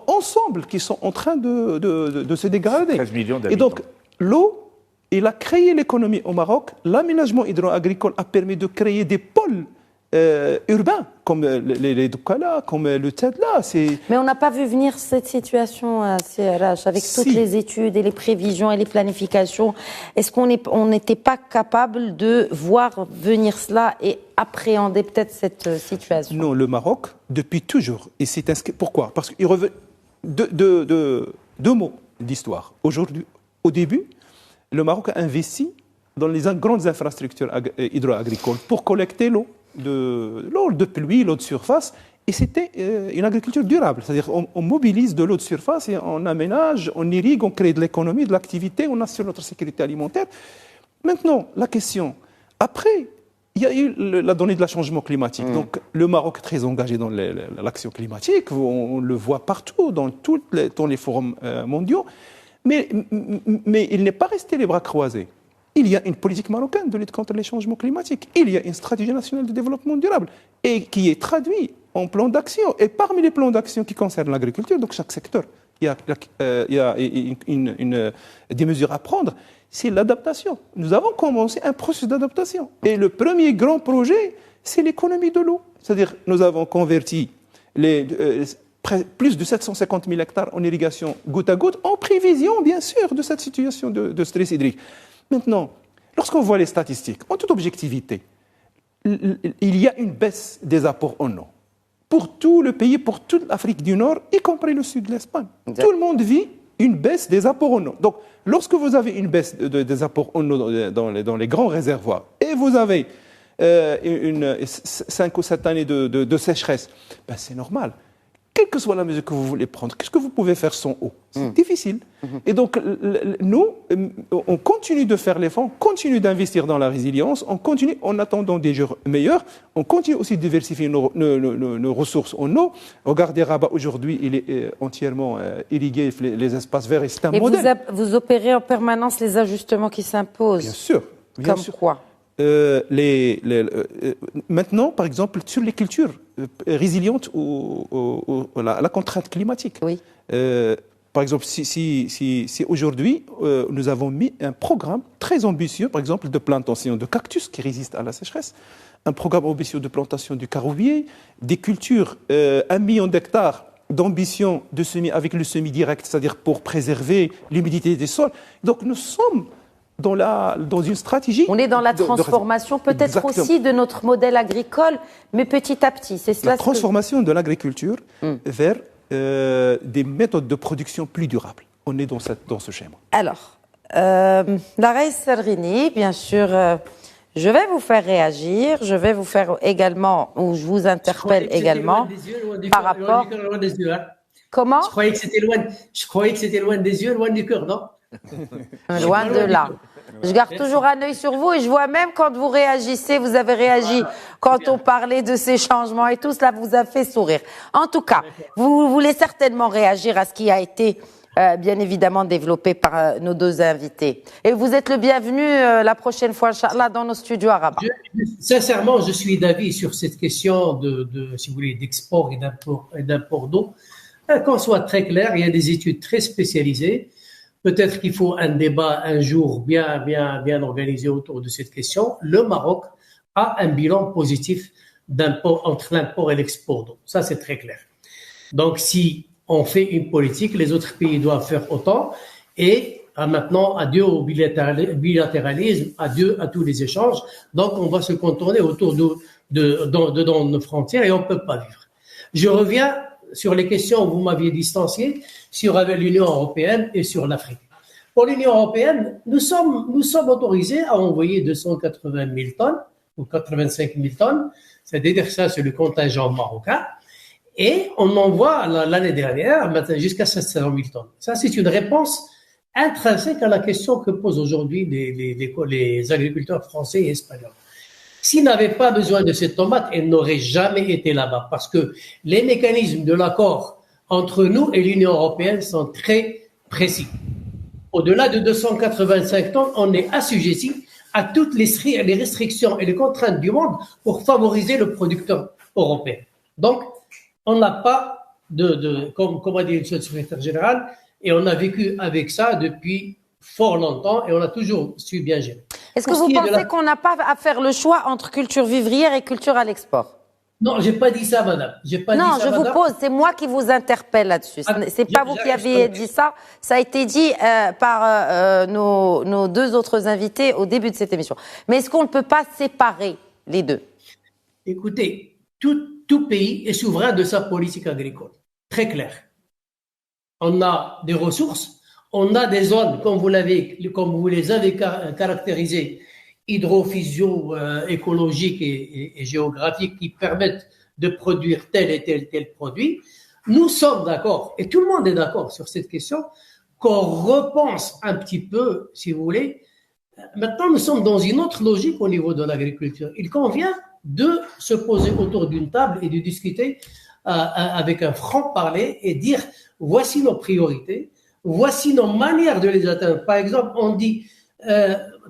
ensemble qui sont en train de se dégrader. 13 millions d'habitants. Et donc, l'eau, il a créé l'économie au Maroc. L'aménagement hydro-agricole a permis de créer des pôles urbains, comme les Doukala, comme le Tadla. Mais on n'a pas vu venir cette situation à CRH, avec toutes les études et les prévisions et les planifications. Est-ce qu'on n'était pas capable de voir venir cela et appréhender peut-être cette situation? Non, le Maroc, depuis toujours, et c'est inscrit. Pourquoi? Parce qu'il revient deux mots d'histoire. Aujourd'hui, au début, le Maroc a investi dans les grandes infrastructures hydro-agricoles pour collecter l'eau de pluie, l'eau de surface, et c'était une agriculture durable. C'est-à-dire on mobilise de l'eau de surface et on aménage, on irrigue, on crée de l'économie, de l'activité, on assure notre sécurité alimentaire. Maintenant, la question, après, il y a eu la donnée de la changement climatique. Donc, le Maroc est très engagé dans l'action climatique, on le voit partout, dans les forums mondiaux, mais il n'est pas resté les bras croisés. Il y a une politique marocaine de lutte contre les changements climatiques. Il y a une stratégie nationale de développement durable et qui est traduite en plan d'action. Et parmi les plans d'action qui concernent l'agriculture, donc chaque secteur, il y a des mesures à prendre. C'est l'adaptation. Nous avons commencé un processus d'adaptation. Et le premier grand projet, c'est l'économie de l'eau. C'est-à-dire nous avons converti plus de 750 000 hectares en irrigation goutte à goutte, en prévision, bien sûr, de cette situation de stress hydrique. Maintenant, lorsqu'on voit les statistiques, en toute objectivité, il y a une baisse des apports en eau. Pour tout le pays, pour toute l'Afrique du Nord, y compris le sud de l'Espagne. Tout le monde vit une baisse des apports en eau. Donc, lorsque vous avez une baisse des apports en eau dans les grands réservoirs, et vous avez 5 ou 7 années de sécheresse, ben c'est normal. Quelle que soit la mesure que vous voulez prendre, qu'est-ce que vous pouvez faire sans eau? C'est difficile. Et donc, nous, on continue de faire l'effort, on continue d'investir dans la résilience, on continue en attendant des jours meilleurs, on continue aussi de diversifier nos ressources en eau. Regardez Rabat, aujourd'hui, il est entièrement irrigué, les espaces verts, et c'est un modèle. Et vous opérez en permanence les ajustements qui s'imposent? Bien sûr. Comme quoi? Maintenant, par exemple, sur les cultures résilientes à la contrainte climatique. Oui. Par exemple, si aujourd'hui, nous avons mis un programme très ambitieux, par exemple, de plantation de cactus qui résistent à la sécheresse, un programme ambitieux de plantation du caroubier, des cultures, 1 million d'hectares d'ambition de semis avec le semis direct, c'est-à-dire pour préserver l'humidité des sols. Donc, nous sommes dans une stratégie... On est dans la transformation peut-être aussi de notre modèle agricole, mais petit à petit. C'est cela. La transformation de l'agriculture vers des méthodes de production plus durables. On est dans ce schéma. Alors, Lareis Serrini, bien sûr, je vais vous faire réagir. Je vais vous faire également, ou je vous interpelle également, par rapport... Comment? Je croyais que c'était loin des yeux, loin du cœur, non? Loin de là. Je garde toujours un œil sur vous et je vois même quand vous réagissez, vous avez réagi quand on parlait de ces changements et tout cela vous a fait sourire. En tout cas, vous voulez certainement réagir à ce qui a été bien évidemment développé par nos deux invités. Et vous êtes le bienvenu la prochaine fois, Inch'Allah, dans nos studios à Rabat. Sincèrement, je suis d'avis sur cette question si vous voulez, d'export et d'import d'eau. Qu'on soit très clair, il y a des études très spécialisées. Peut-être qu'il faut un débat un jour bien organisé autour de cette question. Le Maroc a un bilan positif entre l'import et l'export d'eau. Ça, c'est très clair. Donc, si on fait une politique, les autres pays doivent faire autant. Et maintenant, adieu au bilatéralisme, adieu à tous les échanges. Donc, on va se contourner autour de nos frontières et on ne peut pas vivre. Je reviens sur les questions où vous m'aviez distancié sur l'Union européenne et sur l'Afrique. Pour l'Union européenne, nous sommes autorisés à envoyer 280 000 tonnes ou 85 000 tonnes, c'est-à-dire ça, c'est le contingent marocain, et on envoie l'année dernière jusqu'à 700 000 tonnes. Ça, c'est une réponse intrinsèque à la question que posent aujourd'hui les agriculteurs français et espagnols. S'ils n'avaient pas besoin de cette tomate, elles n'auraient jamais été là-bas parce que les mécanismes de l'accord entre nous et l'Union européenne sont très précis. Au-delà de 285 tonnes, on est assujetti à toutes les restrictions et les contraintes du monde pour favoriser le producteur européen. Donc, on n'a pas comme a dit le secrétaire général, et on a vécu avec ça depuis fort longtemps et on a toujours su bien gérer. Est-ce que vous pensez qu'on n'a pas à faire le choix entre culture vivrière et culture à l'export? Non, j'ai pas dit ça, madame. Non, je vous pose, c'est moi qui vous interpelle là-dessus. C'est pas vous qui avez dit ça. Ça a été dit par nos deux autres invités au début de cette émission. Mais est-ce qu'on ne peut pas séparer les deux? Écoutez, tout pays est souverain de sa politique agricole. Très clair. On a des ressources. On a des zones, comme vous les avez caractérisées, hydrophysio, écologiques et géographiques qui permettent de produire tel et tel produit. Nous sommes d'accord, et tout le monde est d'accord sur cette question, qu'on repense un petit peu, si vous voulez. Maintenant, nous sommes dans une autre logique au niveau de l'agriculture. Il convient de se poser autour d'une table et de discuter avec un franc-parler et dire voici nos priorités. Voici nos manières de les atteindre. Par exemple, on dit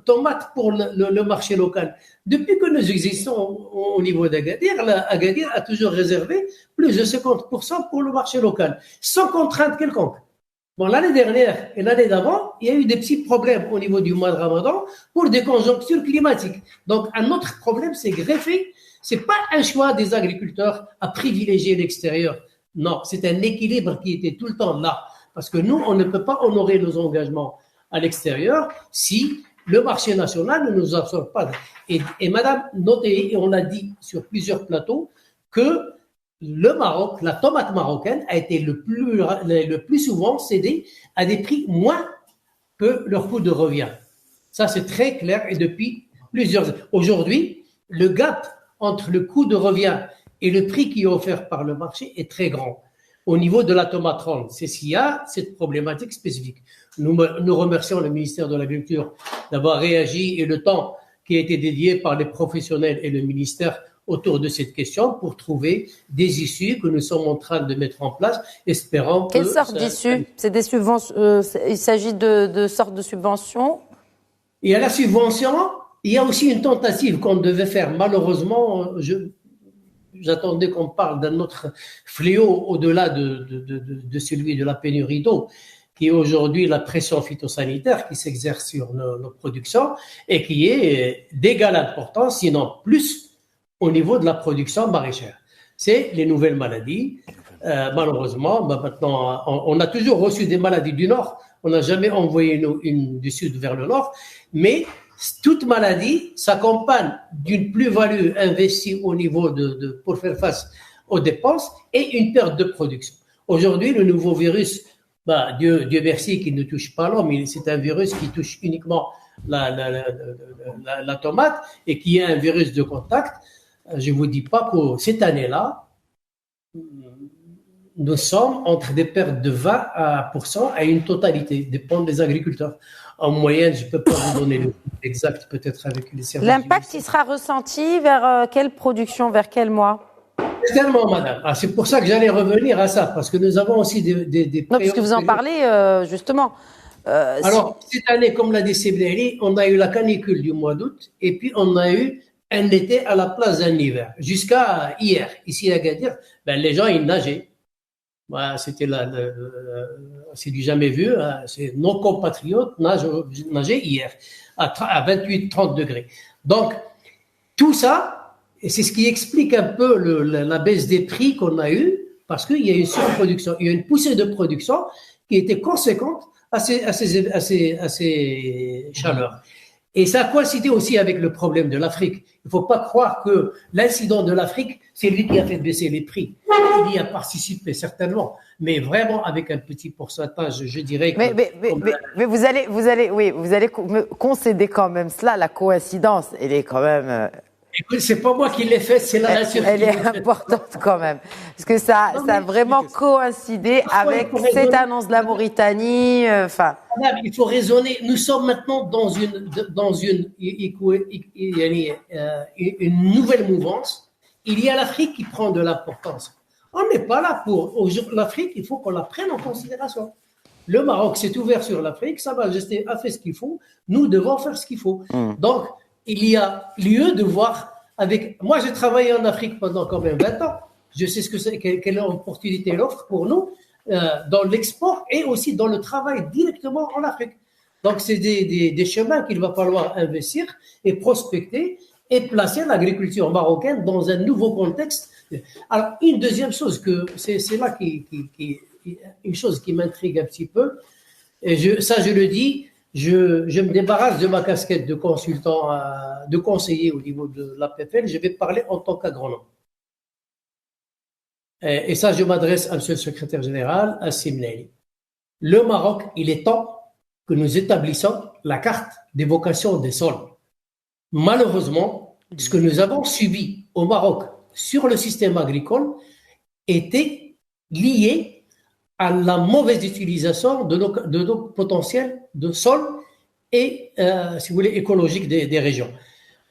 tomates pour le marché local. Depuis que nous existons au niveau d'Agadir, Agadir a toujours réservé plus de 50% pour le marché local, sans contrainte quelconque. Bon, l'année dernière et l'année d'avant, il y a eu des petits problèmes au niveau du mois de Ramadan pour des conjonctures climatiques. Donc, un autre problème s'est greffé. C'est pas un choix des agriculteurs à privilégier l'extérieur. Non, c'est un équilibre qui était tout le temps là. Parce que nous, on ne peut pas honorer nos engagements à l'extérieur si le marché national ne nous absorbe pas. Et madame, notez, et on l'a dit sur plusieurs plateaux, que le Maroc, la tomate marocaine a été le plus souvent cédée à des prix moins que leur coût de revient. Ça, c'est très clair et depuis plusieurs années. Aujourd'hui, le gap entre le coût de revient et le prix qui est offert par le marché est très grand. Au niveau de la tomate ronde, c'est s'il y a cette problématique spécifique. Nous remercions le ministère de l'Agriculture d'avoir réagi et le temps qui a été dédié par les professionnels et le ministère autour de cette question pour trouver des issues que nous sommes en train de mettre en place, espérant que... Quelle sorte d'issues? C'est des subventions. Il s'agit de sortes de subventions? Il y a la subvention, il y a aussi une tentative qu'on devait faire. Malheureusement, j'attendais qu'on parle d'un autre fléau au-delà de celui de la pénurie d'eau, qui est aujourd'hui la pression phytosanitaire qui s'exerce sur nos productions et qui est d'égale importance, sinon plus, au niveau de la production maraîchère. C'est les nouvelles maladies. Malheureusement, maintenant, on a toujours reçu des maladies du Nord. On n'a jamais envoyé une du Sud vers le Nord. Mais toute maladie s'accompagne d'une plus-value investie au niveau pour faire face aux dépenses et une perte de production. Aujourd'hui, le nouveau virus, Dieu merci qu'il ne touche pas l'homme, c'est un virus qui touche uniquement la tomate et qui est un virus de contact. Je ne vous dis pas que cette année-là, nous sommes entre des pertes de 20% à une totalité, dépend des agriculteurs. En moyenne, je ne peux pas vous donner le chiffre exact, peut-être avec les services. L'impact, il sera ressenti vers quelle production, vers quel mois? Tellement, madame. Ah, c'est pour ça que j'allais revenir à ça, parce que nous avons aussi des non, parce que vous en parlez, justement. Alors, cette année, comme l'a dit Sebneli, on a eu la canicule du mois d'août, et puis on a eu un été à la place d'un hiver. Jusqu'à hier, ici à Agadir, ben, les gens, ils nageaient. Voilà, c'était c'est du jamais vu. Hein. Nos compatriotes nageaient hier à 28-30 degrés. Donc, tout ça, et c'est ce qui explique un peu la baisse des prix qu'on a eue, parce qu'il y a une surproduction, il y a une poussée de production qui était conséquente à ces chaleurs. Et ça a coïncidé aussi avec le problème de l'Afrique. Il ne faut pas croire que l'incident de l'Afrique, c'est lui qui a fait baisser les prix. Il y a participé certainement, mais vraiment avec un petit pourcentage, je dirais. Mais vous allez me concéder quand même cela, la coïncidence, elle est quand même. Écoute, c'est pas moi qui l'ai fait, c'est la nature. Elle est importante quand même, parce que ça a vraiment coïncidé avec cette annonce de la Mauritanie. Enfin, il faut raisonner. Nous sommes maintenant dans une nouvelle mouvance. Il y a l'Afrique qui prend de l'importance. On n'est pas là pour l'Afrique. Il faut qu'on la prenne en considération. Le Maroc s'est ouvert sur l'Afrique. Sa Majesté a fait ce qu'il faut. Nous devons faire ce qu'il faut. Donc il y a lieu de voir avec. Moi, j'ai travaillé en Afrique pendant quand même 20 ans. Je sais ce que c'est, quelle opportunité elle offre pour nous dans l'export et aussi dans le travail directement en Afrique. Donc, c'est des chemins qu'il va falloir investir et prospecter et placer l'agriculture marocaine dans un nouveau contexte. Alors, une deuxième chose que c'est là une chose qui m'intrigue un petit peu. Et je le dis. Je me débarrasse de ma casquette de consultant, de conseiller au niveau de l'APFL. Je vais parler en tant qu'agronome. Et ça, je m'adresse à monsieur le secrétaire général, à Sebneli. Le Maroc, il est temps que nous établissions la carte d'évocation des sols. Malheureusement, ce que nous avons subi au Maroc sur le système agricole était lié à la mauvaise utilisation de nos potentiels de sol et, si vous voulez, écologiques des régions.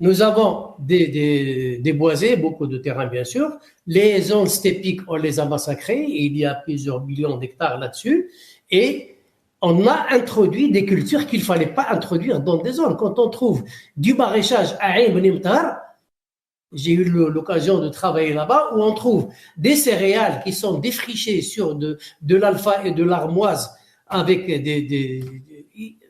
Nous avons des boisés, beaucoup de terrains bien sûr. Les zones stépiques, on les a massacrées. Il y a plusieurs millions d'hectares là-dessus. Et on a introduit des cultures qu'il ne fallait pas introduire dans des zones. Quand on trouve du maraîchage à Ain Ben Imtar, j'ai eu l'occasion de travailler là-bas, où on trouve des céréales qui sont défrichées sur de l'alpha et de l'armoise avec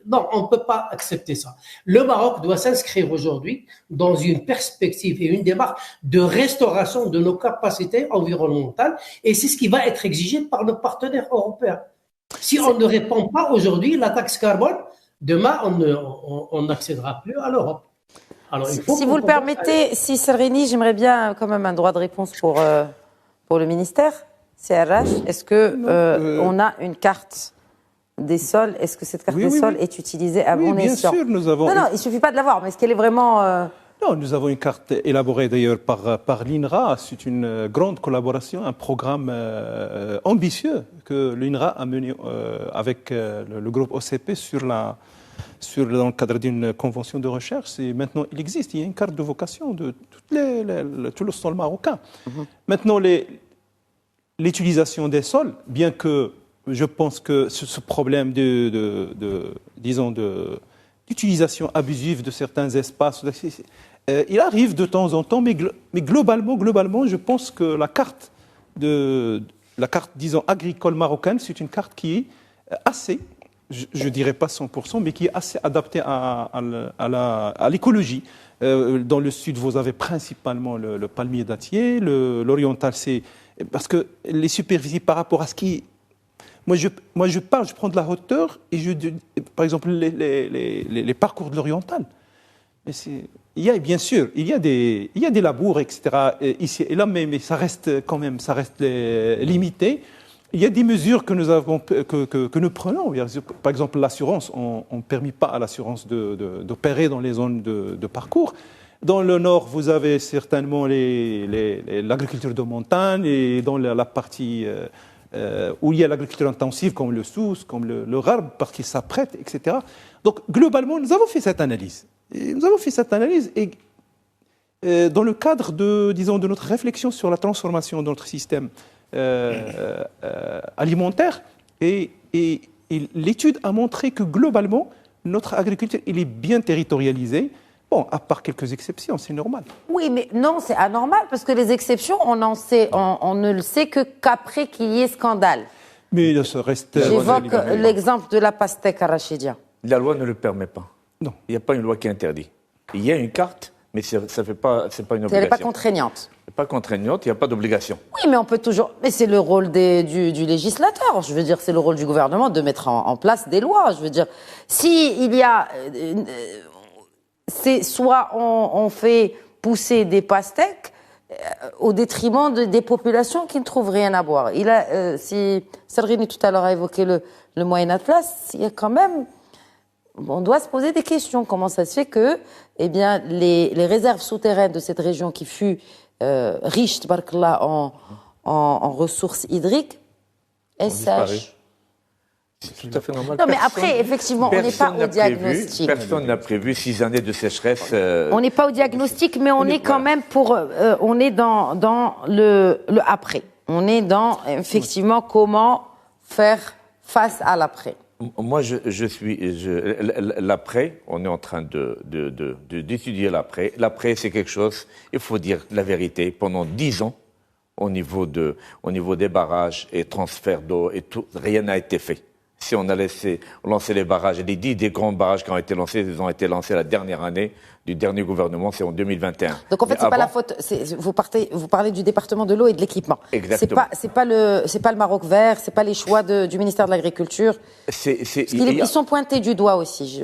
non, on ne peut pas accepter ça. Le Maroc doit s'inscrire aujourd'hui dans une perspective et une démarche de restauration de nos capacités environnementales, et c'est ce qui va être exigé par nos partenaires européens. Si on ne répond pas aujourd'hui, la taxe carbone, demain, on n'accédera plus à l'Europe. Alors, si vous le permettez, si Serrini, j'aimerais bien quand même un droit de réponse pour le ministère, CRH. Est-ce qu'on a une carte des sols? Est-ce que cette carte des sols est utilisée à bon escient? Bien sûr, nous avons. Non, il ne suffit pas de l'avoir, mais est-ce qu'elle est vraiment. Non, nous avons une carte élaborée d'ailleurs par l'INRA. C'est une grande collaboration, un programme ambitieux que l'INRA a mené avec le groupe OCP dans le cadre d'une convention de recherche. Et maintenant, il existe. Il y a une carte de vocation de tout le sol marocain. Maintenant, l'utilisation des sols, bien que je pense que ce problème d'utilisation abusive de certains espaces, il arrive de temps en temps, mais globalement, je pense que la carte, disons, agricole marocaine, c'est une carte qui est assez, je ne dirais pas 100%, mais qui est assez adaptée à l'écologie. Dans le sud, vous avez principalement le palmier dattier, l'oriental, c'est... Parce que les superficies par rapport à ce qui... Moi, je prends de la hauteur et par exemple, les parcours de l'oriental. Il y a bien sûr, il y a des labours, etc. ici et là, mais ça reste quand même, limité. Il y a des mesures que nous prenons. Par exemple, l'assurance, on ne permet pas à l'assurance d'opérer dans les zones de parcours. Dans le nord, vous avez certainement l'agriculture de montagne, et dans la partie où il y a l'agriculture intensive, comme le Souss, comme le Gharb, parce qu'ils s'apprêtent, etc. Donc, globalement, nous avons fait cette analyse. Et dans le cadre de notre réflexion sur la transformation de notre système alimentaire, et l'étude a montré que globalement, notre agriculture, il est bien territorialisée. Bon, à part quelques exceptions, c'est normal. Oui, mais non, c'est anormal, parce que les exceptions, on ne le sait qu'après qu'il y ait scandale. Mais ça reste... J'évoque l'exemple de la pastèque arachidia. La loi ne le permet pas. Non. Il n'y a pas une loi qui interdit. Il y a une carte, mais c'est pas une obligation. Elle n'est pas contraignante. Elle n'est pas contraignante, il n'y a pas d'obligation. Oui, mais on peut toujours... Mais c'est le rôle du législateur. Je veux dire, c'est le rôle du gouvernement de mettre en place des lois. Je veux dire, s'il y a... c'est soit on fait pousser des pastèques au détriment des populations qui ne trouvent rien à boire. Si Salrini tout à l'heure a évoqué le Moyen Atlas, il y a quand même, on doit se poser des questions. Comment ça se fait que, eh bien, les réserves souterraines de cette région qui fut riche, tabarkallah, en ressources hydriques, elles sèchent. C'est tout à fait normal. Non, mais après, effectivement, on n'est pas au diagnostic. Personne n'a prévu 6 années de sécheresse. On n'est pas au diagnostic, mais on est quand même on est dans le après. On est dans, effectivement, comment faire face à l'après. Moi, l'après, on est en train d'étudier l'après. L'après, c'est quelque chose, il faut dire la vérité, pendant 10 ans, au niveau des barrages et transfert d'eau et tout, rien n'a été fait. Si on a lancer les barrages, les 10 des grands barrages qui ont été lancés, ils ont été lancés la dernière année du dernier gouvernement, c'est en 2021. Donc en fait, c'est pas la faute. Vous parlez du département de l'eau et de l'équipement. Exactement. C'est pas le Maroc vert, c'est pas les choix du ministère de l'Agriculture. Ils sont pointés du doigt aussi.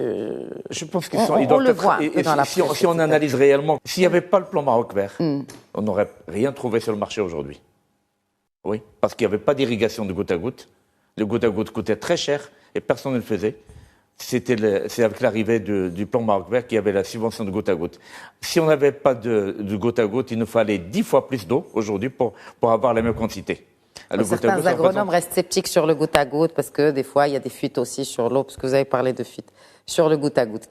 Je pense qu'ils sont. On le voit dans la presse. Si on analyse réellement, s'il n'y avait pas le plan Maroc vert, on n'aurait rien trouvé sur le marché aujourd'hui. Oui, parce qu'il n'y avait pas d'irrigation de goutte à goutte. Le goutte à goutte coûtait très cher et personne ne le faisait. C'est avec l'arrivée du plan Maroc vert qu'il y avait la subvention de goutte à goutte. Si on n'avait pas de goutte à goutte, il nous fallait 10 fois plus d'eau aujourd'hui pour avoir la même quantité. Certains agronomes restent sceptiques sur le goutte à goutte parce que des fois il y a des fuites aussi sur l'eau, parce que vous avez parlé de fuites sur le goutte à goutte.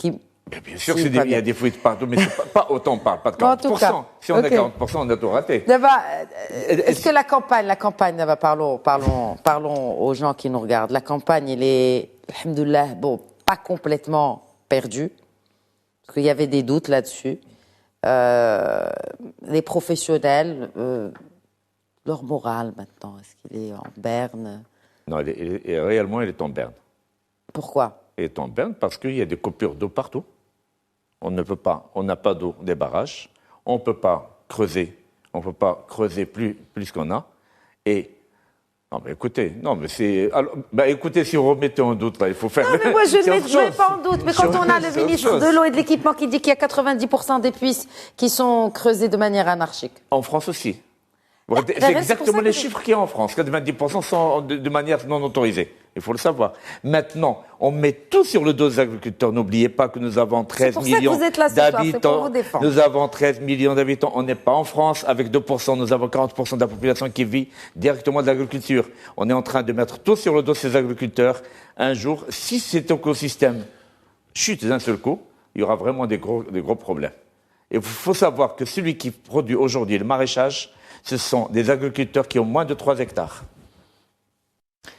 Bien sûr, il y a des fuites partout, mais pas autant, on parle pas de 40%. Si on a 40%, on a tout raté. Est-ce que la campagne, parlons aux gens qui nous regardent. La campagne, elle est, alhamdoulilah, bon, pas complètement perdue, parce qu'il y avait des doutes là-dessus. Les professionnels, leur morale maintenant, est-ce qu'il est en berne? Non, réellement, il est en berne. Pourquoi? Il est en berne parce qu'il y a des coupures d'eau partout. On n'a pas d'eau des barrages, on ne peut pas creuser plus qu'on a. Et écoutez, si vous remettez en doute, là, il faut faire. Non, mais moi, je ne mets pas en doute. Mais quand on a le ministre de l'eau et de l'équipement qui dit qu'il y a 90% des puits qui sont creusés de manière anarchique. En France aussi. C'est exactement les chiffres qu'il y a en France. 90% sont de manière non autorisée. Il faut le savoir. Maintenant, on met tout sur le dos des agriculteurs. N'oubliez pas que nous avons 13 millions d'habitants. Nous avons 13 millions d'habitants. On n'est pas en France. Avec 2%, nous avons 40% de la population qui vit directement de l'agriculture. On est en train de mettre tout sur le dos de ces agriculteurs. Un jour, si cet écosystème chute d'un seul coup, il y aura vraiment des gros problèmes. Et il faut savoir que celui qui produit aujourd'hui le maraîchage, ce sont des agriculteurs qui ont moins de 3 hectares.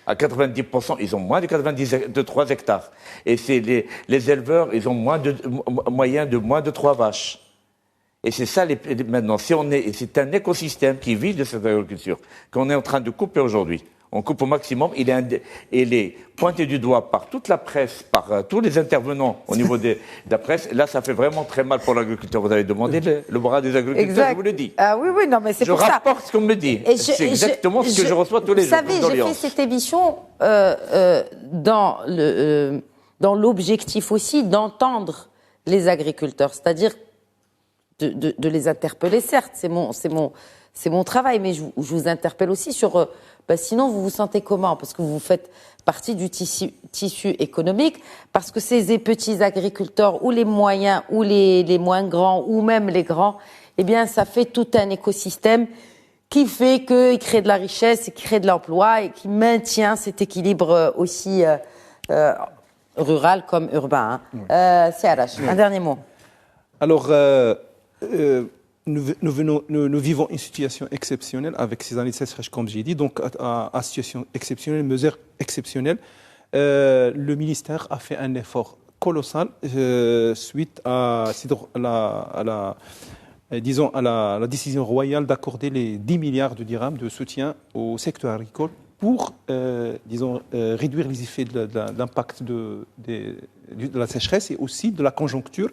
À 90%, ils ont moins de 3 hectares. Et c'est les éleveurs, ils ont moins de 3 vaches. Et c'est ça, maintenant, c'est un écosystème qui vit de cette agriculture qu'on est en train de couper aujourd'hui. On coupe au maximum. Il est pointé du doigt par toute la presse, par tous les intervenants au niveau de la presse. Là, ça fait vraiment très mal pour l'agriculteur. Vous avez demandé le bras des agriculteurs, exact. Je vous le dis. Ah oui, non, mais c'est pour ça. Je rapporte ce qu'on me dit. C'est exactement ce que je reçois tous les jours. Vous savez, j'ai fait cette émission dans l'objectif aussi d'entendre les agriculteurs, c'est-à-dire de les interpeller, certes, c'est mon travail, mais je vous interpelle aussi sur... sinon, vous vous sentez comment? Parce que vous faites partie du tissu économique, parce que ces petits agriculteurs, ou les moyens, ou les moins grands, ou même les grands, eh bien, ça fait tout un écosystème qui fait qu'il crée de la richesse, et qui crée de l'emploi et qui maintient cet équilibre aussi rural comme urbain. C'est Arash. Un dernier mot. Alors, nous vivons une situation exceptionnelle avec ces années de sécheresse, comme j'ai dit. Donc, à situation exceptionnelle, mesure exceptionnelle, le ministère a fait un effort colossal suite à la décision royale d'accorder les 10 milliards de dirhams de soutien au secteur agricole pour, réduire les effets de l'impact de la sécheresse et aussi de la conjoncture.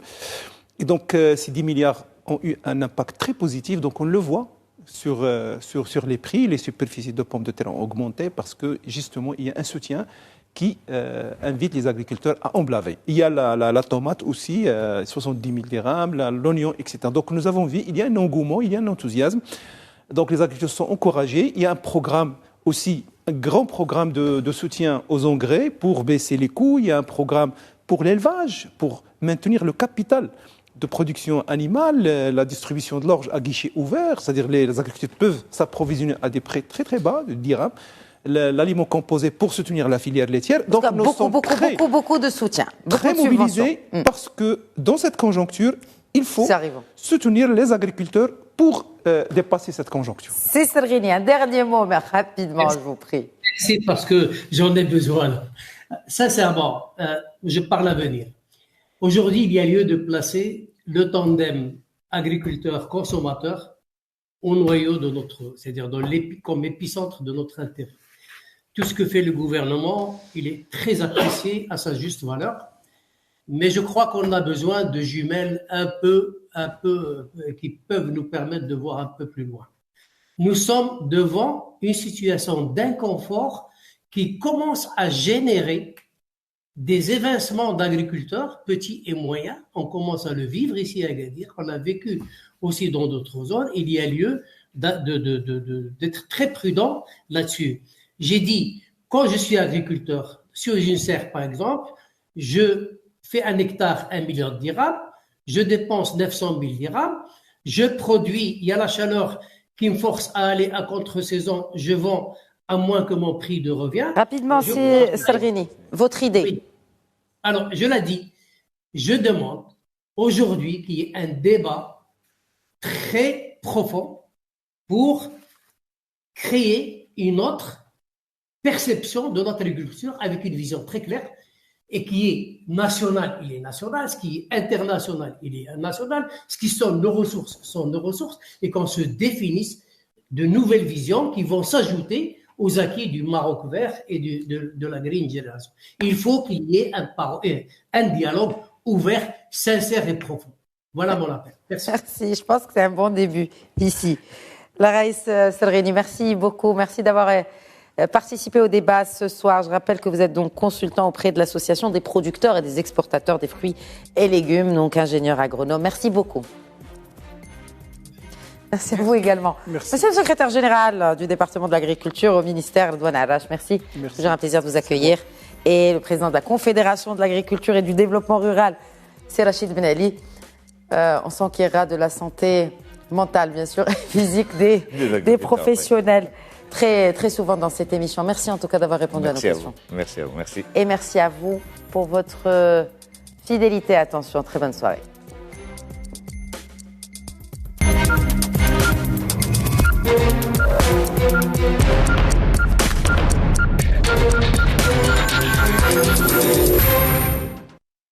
Et donc, ces 10 milliards ont eu un impact très positif. Donc, on le voit sur les prix. Les superficies de pommes de terre ont augmenté parce que, justement, il y a un soutien qui invite les agriculteurs à emblaver. Il y a la tomate aussi, 70 000 dirhams, l'oignon, etc. Donc, nous avons vu, il y a un engouement, il y a un enthousiasme. Donc, les agriculteurs sont encouragés. Il y a un programme aussi, un grand programme de soutien aux engrais pour baisser les coûts. Il y a un programme pour l'élevage, pour maintenir le capital de production animale, la distribution de l'orge à guichet ouvert, c'est-à-dire les agriculteurs peuvent s'approvisionner à des prix très très bas, de dirhams, l'aliment composé pour soutenir la filière laitière. Donc nous sommes beaucoup de soutien, très mobilisés parce que dans cette conjoncture, il faut soutenir les agriculteurs pour dépasser cette conjoncture. C'est Sarghini, un dernier mot, mais rapidement, je vous prie. C'est parce que j'en ai besoin. Sincèrement, je parle à venir. Aujourd'hui, il y a lieu de placer le tandem agriculteur-consommateur au noyau de c'est-à-dire comme épicentre de notre intérêt. Tout ce que fait le gouvernement, il est très apprécié à sa juste valeur, mais je crois qu'on a besoin de jumelles un peu qui peuvent nous permettre de voir un peu plus loin. Nous sommes devant une situation d'inconfort qui commence à générer des évincements d'agriculteurs, petits et moyens. On commence à le vivre ici à Agadir, on l'a vécu aussi dans d'autres zones. Il y a lieu d'être très prudent là-dessus. J'ai dit, quand je suis agriculteur, sur une serre par exemple, je fais 1 hectare, 1 million de dirhams, je dépense 900 000 dirhams, je produis, il y a la chaleur qui me force à aller à contre-saison, je vends à moins que mon prix de revient. Rapidement, c'est Sarghini, votre idée. Oui. Alors, je l'ai dit, je demande aujourd'hui qu'il y ait un débat très profond pour créer une autre perception de notre agriculture avec une vision très claire et qui est national, il est national, ce qui est international, il est national, ce qui sont nos ressources et qu'on se définisse de nouvelles visions qui vont s'ajouter aux acquis du Maroc vert et de la Green Generation. Il faut qu'il y ait un dialogue ouvert, sincère et profond. Voilà mon appel. Merci. Merci, je pense que c'est un bon début ici. Laraïs Sarghini, merci beaucoup. Merci d'avoir participé au débat ce soir. Je rappelle que vous êtes donc consultant auprès de l'Association des producteurs et des exportateurs des fruits et légumes, donc ingénieur agronome. Merci beaucoup. Merci à vous également. Merci. Monsieur le secrétaire général du département de l'agriculture au ministère Redouane Arash, merci. Toujours un plaisir de vous accueillir. Et le président de la Confédération de l'agriculture et du développement rural, c'est Rachid Ben Ali. On sent qu'il y aura de la santé mentale, bien sûr, et physique des professionnels très, très souvent dans cette émission. Merci en tout cas d'avoir répondu à nos questions. Merci à vous. Merci. Et merci à vous pour votre fidélité. Attention, très bonne soirée.